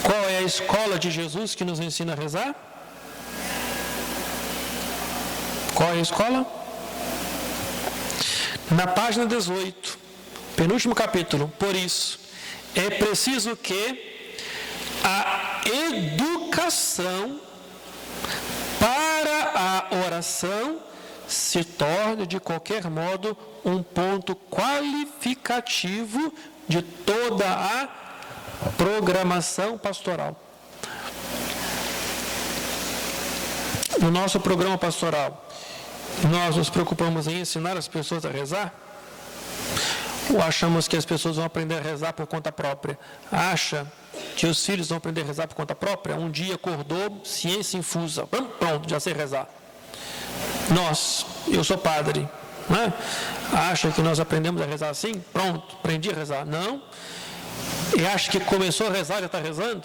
Qual é a escola de Jesus que nos ensina a rezar? Qual é a escola? Na página 18, penúltimo capítulo. Por isso, é preciso que a educação para a oração se torne, de qualquer modo, um ponto qualificativo de toda a programação pastoral. No nosso programa pastoral, nós nos preocupamos em ensinar as pessoas a rezar? Ou achamos que as pessoas vão aprender a rezar por conta própria? Acha que os filhos vão aprender a rezar por conta própria? Um dia acordou, ciência infusa, pronto, já sei rezar. Eu sou padre, né? Acha que nós aprendemos a rezar assim? Pronto, aprendi a rezar. Não. E acha que começou a rezar, já está rezando?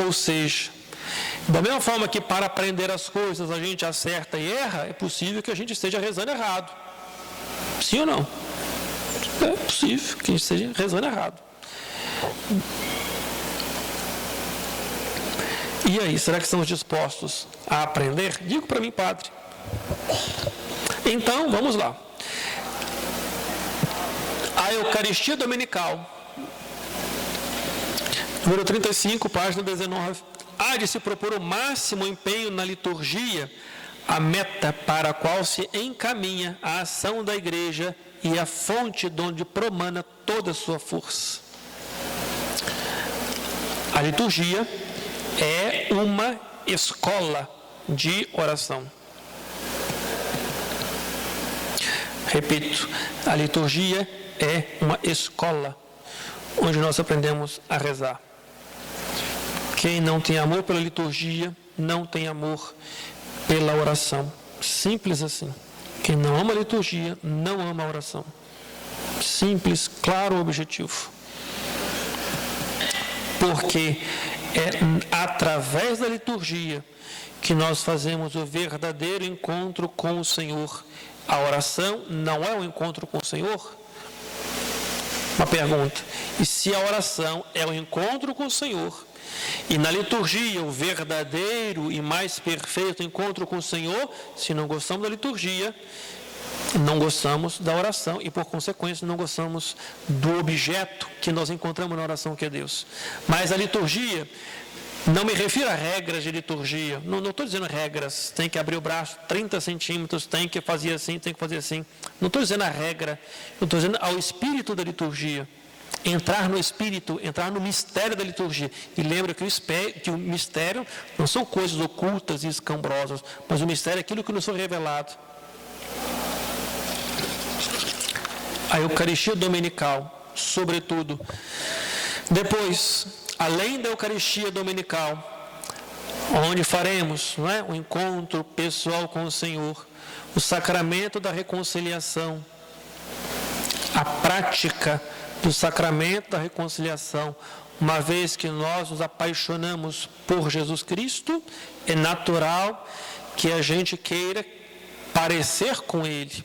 Ou seja, da mesma forma que para aprender as coisas a gente acerta e erra, é possível que a gente esteja rezando errado. Sim ou não? É possível que a gente esteja rezando errado. E aí, será que estamos dispostos a aprender? Digo para mim, padre. Então, vamos lá. A Eucaristia Dominical. Número 35, página 19. Há de se propor o máximo empenho na liturgia, a meta para a qual se encaminha a ação da Igreja e a fonte de onde promana toda a sua força. A liturgia é uma escola de oração. Repito, a liturgia é uma escola onde nós aprendemos a rezar. Quem não tem amor pela liturgia, não tem amor pela oração. Simples assim. Quem não ama a liturgia, não ama a oração. Simples, claro, objetivo. Porque é através da liturgia que nós fazemos o verdadeiro encontro com o Senhor. A oração não é um encontro com o Senhor? Uma pergunta. E se a oração é um encontro com o Senhor, e na liturgia o verdadeiro e mais perfeito encontro com o Senhor, se não gostamos da liturgia, não gostamos da oração e, por consequência, não gostamos do objeto que nós encontramos na oração, que é Deus. Mas a liturgia, não me refiro a regras de liturgia, não estou dizendo regras, tem que abrir o braço 30 centímetros, tem que fazer assim, tem que fazer assim. Não estou dizendo a regra, eu estou dizendo ao espírito da liturgia. Entrar no espírito, entrar no mistério da liturgia. E lembra que o mistério não são coisas ocultas e escambrosas, mas o mistério é aquilo que nos foi revelado. A Eucaristia Dominical, sobretudo. Depois, além da Eucaristia Dominical, onde faremos, não é, um encontro pessoal com o Senhor, o sacramento da reconciliação, a prática do sacramento da reconciliação, uma vez que nós nos apaixonamos por Jesus Cristo, é natural que a gente queira parecer com Ele.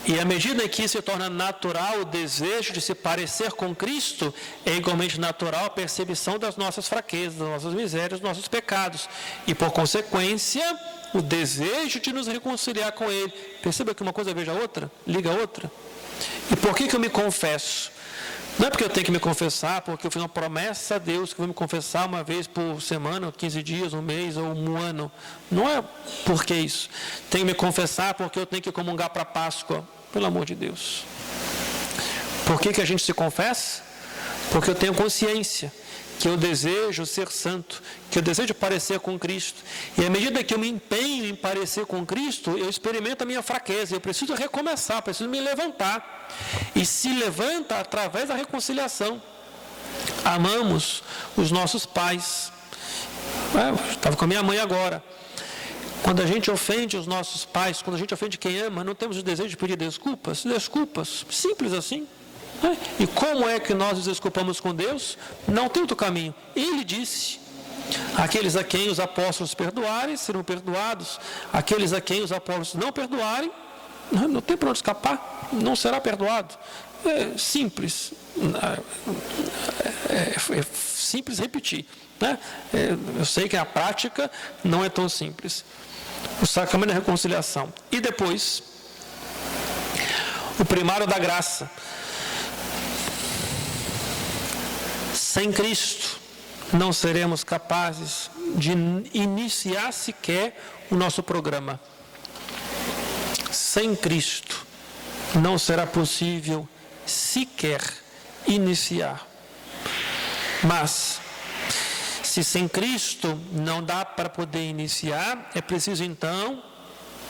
E à medida que se torna natural o desejo de se parecer com Cristo, é igualmente natural a percepção das nossas fraquezas, das nossas misérias, dos nossos pecados. E por consequência, o desejo de nos reconciliar com Ele. Perceba que uma coisa veja a outra, liga a outra. E por que eu me confesso? Não é porque eu tenho que me confessar, porque eu fiz uma promessa a Deus que eu vou me confessar uma vez por semana, 15 dias, um mês ou um ano. Não é porque isso. Tenho que me confessar porque eu tenho que comungar para a Páscoa. Pelo amor de Deus. Por que a gente se confessa? Porque eu tenho consciência que eu desejo ser santo, que eu desejo parecer com Cristo. E à medida que eu me empenho em parecer com Cristo, eu experimento a minha fraqueza. Eu preciso recomeçar, preciso me levantar. E se levanta através da reconciliação. Amamos os nossos pais. Estava com a minha mãe agora. Quando a gente ofende os nossos pais, quando a gente ofende quem ama, não temos o desejo de pedir desculpas? Desculpas, simples assim. E como é que nós nos desculpamos com Deus? Não tem outro caminho. Ele disse: aqueles a quem os apóstolos perdoarem serão perdoados, aqueles a quem os apóstolos não perdoarem, não tem para onde escapar, não será perdoado. É simples. É simples repetir, né? Eu sei que a prática não é tão simples. O sacramento da reconciliação. E depois, o primário da graça. Sem Cristo, não seremos capazes de iniciar sequer o nosso programa. Sem Cristo, não será possível sequer iniciar. Mas, se sem Cristo não dá para poder iniciar, é preciso então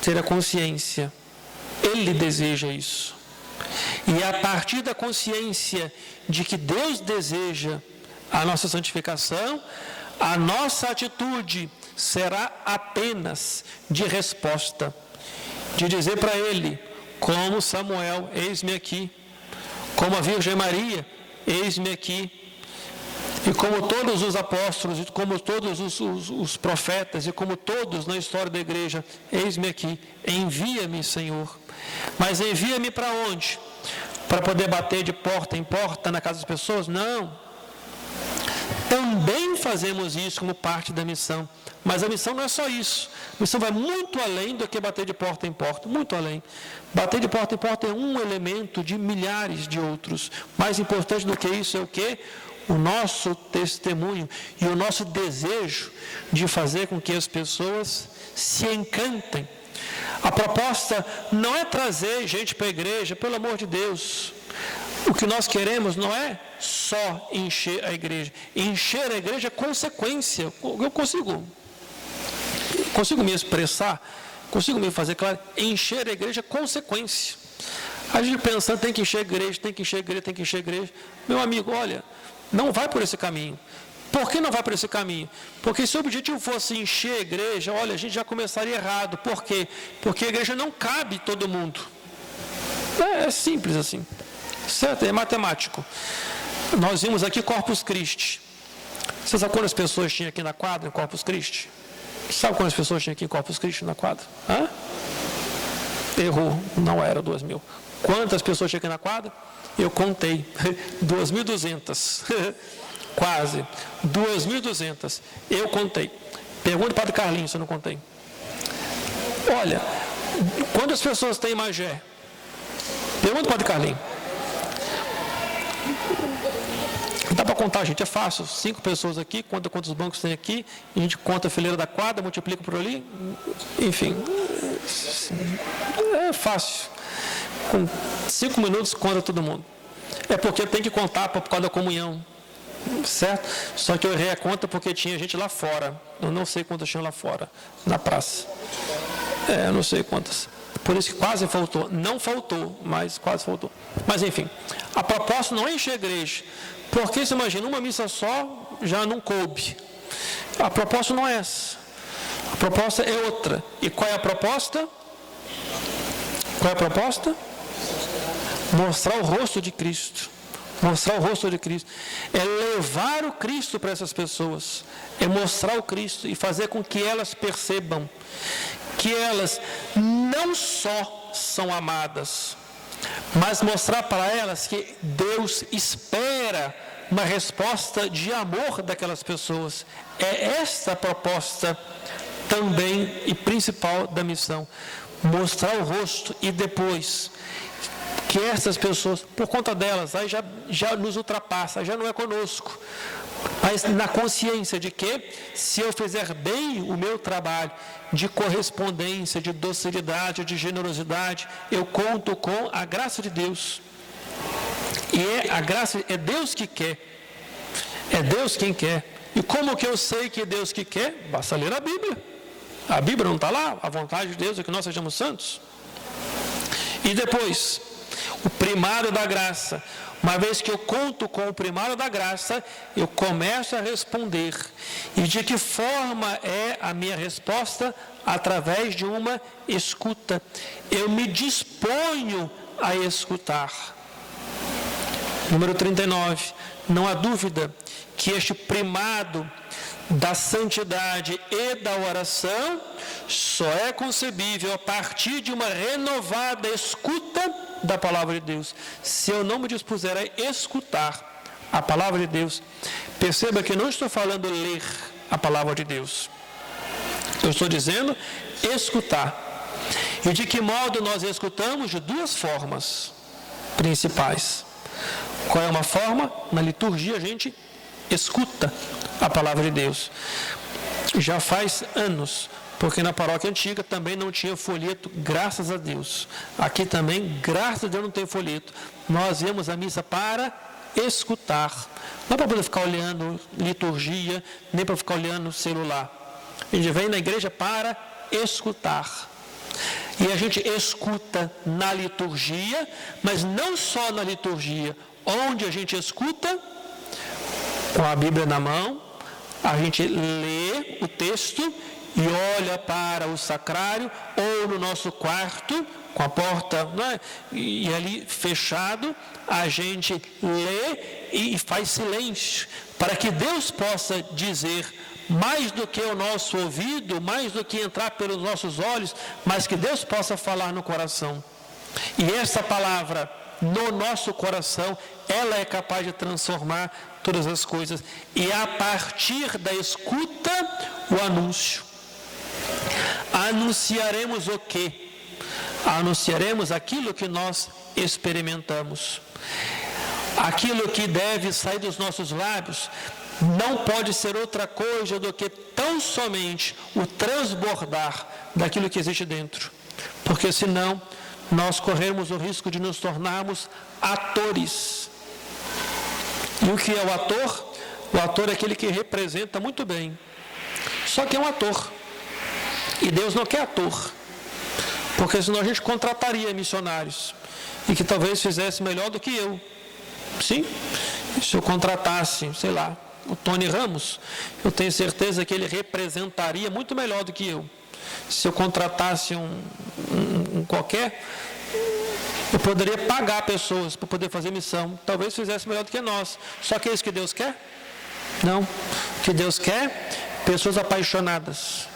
ter a consciência. Ele deseja isso. E a partir da consciência de que Deus deseja a nossa santificação, a nossa atitude será apenas de resposta, de dizer para Ele, como Samuel, eis-me aqui, como a Virgem Maria, eis-me aqui, e como todos os apóstolos, e como todos os profetas, e como todos na história da igreja, eis-me aqui, envia-me, Senhor. Mas envia-me para onde? Para poder bater de porta em porta na casa das pessoas? Não. Também fazemos isso como parte da missão. Mas a missão não é só isso. A missão vai muito além do que bater de porta em porta. Muito além. Bater de porta em porta é um elemento de milhares de outros. Mais importante do que isso é o quê? O nosso testemunho e o nosso desejo de fazer com que as pessoas se encantem. A proposta não é trazer gente para a igreja, pelo amor de Deus. O que nós queremos não é só encher a igreja. Encher a igreja é consequência. Eu consigo me expressar, consigo me fazer claro. Encher a igreja é consequência. A gente pensando, tem que encher a igreja, tem que encher a igreja, tem que encher a igreja. Meu amigo, olha, não vai por esse caminho. Por que não vai por esse caminho? Porque se o objetivo fosse encher a igreja, olha, a gente já começaria errado. Por quê? Porque a igreja não cabe todo mundo. É simples assim. Certo? É matemático. Nós vimos aqui Corpus Christi. Você sabe quantas pessoas tinha aqui na quadra em Corpus Christi? Sabe quantas pessoas tinha aqui em Corpus Christi na quadra? Errou, não era 2.000. Quantas pessoas tinha aqui na quadra? Eu contei. 2.200. Quase. 2.200. Eu contei. Pergunta para o Padre Carlinhos se eu não contei. Olha, quantas pessoas tem em Magé? Pergunta para o Padre Carlinhos. Dá para contar, gente, é fácil. 5 pessoas aqui, conta quantos bancos tem aqui, a gente conta a fileira da quadra, multiplica por ali, enfim. É fácil. Com 5 minutos conta todo mundo. É porque tem que contar por causa da comunhão. Certo? Só que eu errei a conta porque tinha gente lá fora. Eu não sei quantas tinha lá fora, na praça. Eu não sei quantas. Por isso que quase faltou. Não faltou, mas quase faltou. Mas enfim, a proposta não é encher a igreja. Porque você imagina, uma missa só já não coube. A proposta não é essa. A proposta é outra. E qual é a proposta? Qual é a proposta? Mostrar o rosto de Cristo. Mostrar o rosto de Cristo. É levar o Cristo para essas pessoas. É mostrar o Cristo e fazer com que elas percebam que elas não só são amadas, mas mostrar para elas que Deus espera uma resposta de amor daquelas pessoas. É esta a proposta também e principal da missão. Mostrar o rosto e depois que essas pessoas, por conta delas, aí já nos ultrapassa, já não é conosco. Mas na consciência de que, se eu fizer bem o meu trabalho de correspondência, de docilidade, de generosidade, eu conto com a graça de Deus. E a graça é Deus que quer. É Deus quem quer. E como que eu sei que é Deus que quer? Basta ler a Bíblia. A Bíblia não está lá? A vontade de Deus é que nós sejamos santos. E depois, o primário da graça. Uma vez que eu conto com o primário da graça, eu começo a responder. E de que forma é a minha resposta? Através de uma escuta. Eu me disponho a escutar. Número 39. Não há dúvida que este primado da santidade e da oração só é concebível a partir de uma renovada escuta da palavra de Deus. Se eu não me dispuser a escutar a palavra de Deus, perceba que não estou falando ler a palavra de Deus, eu estou dizendo escutar. E de que modo nós escutamos? De duas formas principais. Qual é uma forma? Na liturgia a gente escuta a palavra de Deus. Já faz anos, porque na paróquia antiga também não tinha folheto, graças a Deus. Aqui também, graças a Deus, não tem folheto. Nós íamos à missa para escutar. Não é para poder ficar olhando liturgia, nem para ficar olhando celular. A gente vem na igreja para escutar. E a gente escuta na liturgia, mas não só na liturgia. Onde a gente escuta? Com a Bíblia na mão, a gente lê o texto e olha para o sacrário, ou no nosso quarto, com a porta, né, e ali fechado, a gente lê e faz silêncio, para que Deus possa dizer mais do que o nosso ouvido, mais do que entrar pelos nossos olhos, mas que Deus possa falar no coração. E essa palavra no nosso coração, ela é capaz de transformar todas as coisas. E a partir da escuta, o anúncio. Anunciaremos o quê? Anunciaremos aquilo que nós experimentamos. Aquilo que deve sair dos nossos lábios não pode ser outra coisa do que tão somente o transbordar daquilo que existe dentro. Porque senão nós corremos o risco de nos tornarmos atores. E o que é o ator? O ator é aquele que representa muito bem. Só que é um ator. E Deus não quer ator. Porque senão a gente contrataria missionários. E que talvez fizesse melhor do que eu. Sim? Se eu contratasse, sei lá, o Tony Ramos, eu tenho certeza que ele representaria muito melhor do que eu. Se eu contratasse um qualquer, eu poderia pagar pessoas para poder fazer missão. Talvez fizesse melhor do que nós. Só que é isso que Deus quer? Não. O que Deus quer? Pessoas apaixonadas.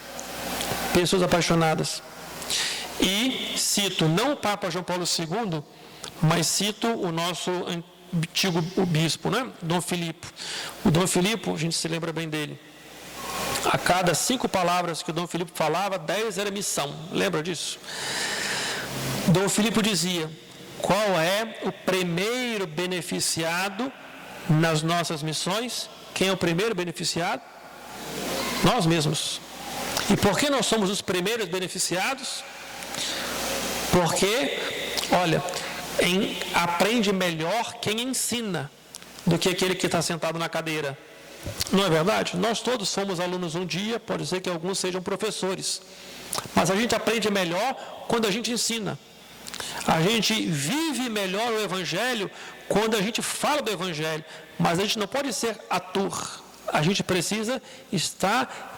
Pessoas apaixonadas. E cito não o Papa João Paulo II, mas cito o nosso antigo bispo, né? Dom Filipe. O Dom Filipe, a gente se lembra bem dele. A cada 5 palavras que o Dom Filipe falava, 10 era missão. Lembra disso? Dom Filipe dizia: qual é o primeiro beneficiado nas nossas missões? Quem é o primeiro beneficiado? Nós mesmos. E por que nós somos os primeiros beneficiados? Porque, olha, aprende melhor quem ensina do que aquele que está sentado na cadeira. Não é verdade? Nós todos fomos alunos um dia, pode ser que alguns sejam professores. Mas a gente aprende melhor quando a gente ensina. A gente vive melhor o Evangelho quando a gente fala do Evangelho. Mas a gente não pode ser ator. A gente precisa estar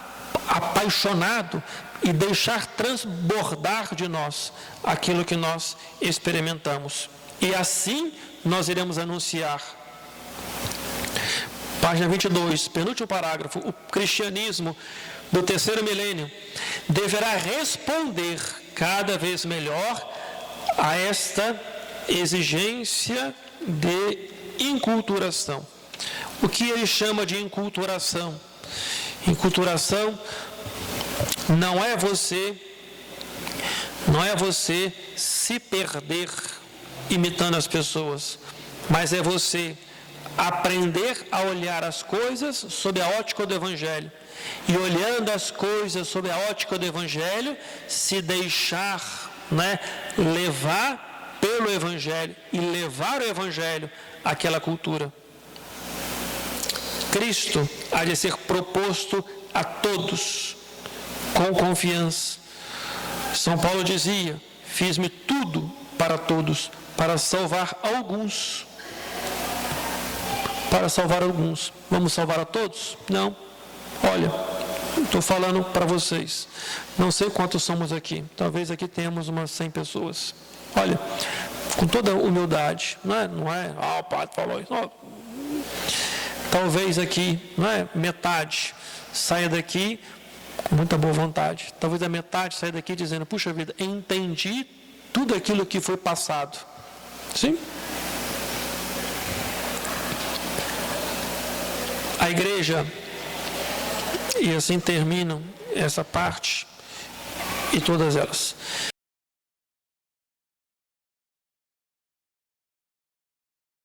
apaixonado e deixar transbordar de nós aquilo que nós experimentamos. E assim nós iremos anunciar. Página 22, penúltimo parágrafo. O cristianismo do terceiro milênio deverá responder cada vez melhor a esta exigência de inculturação. O que ele chama de inculturação? Inculturação não é você se perder imitando as pessoas, mas é você aprender a olhar as coisas sob a ótica do Evangelho. E olhando as coisas sob a ótica do Evangelho, se deixar, levar pelo Evangelho e levar o Evangelho àquela cultura. Cristo há de ser proposto a todos com confiança. São Paulo dizia: fiz-me tudo para todos, para salvar alguns. Para salvar alguns. Vamos salvar a todos? Não. Olha, estou falando para vocês. Não sei quantos somos aqui. Talvez aqui tenhamos umas 100 pessoas. Olha, com toda humildade, não é? O padre falou isso. Não. Talvez aqui, metade saia daqui com muita boa vontade. Talvez a metade saia daqui dizendo: puxa vida, entendi tudo aquilo que foi passado. Sim? A igreja, e assim termino essa parte e todas elas.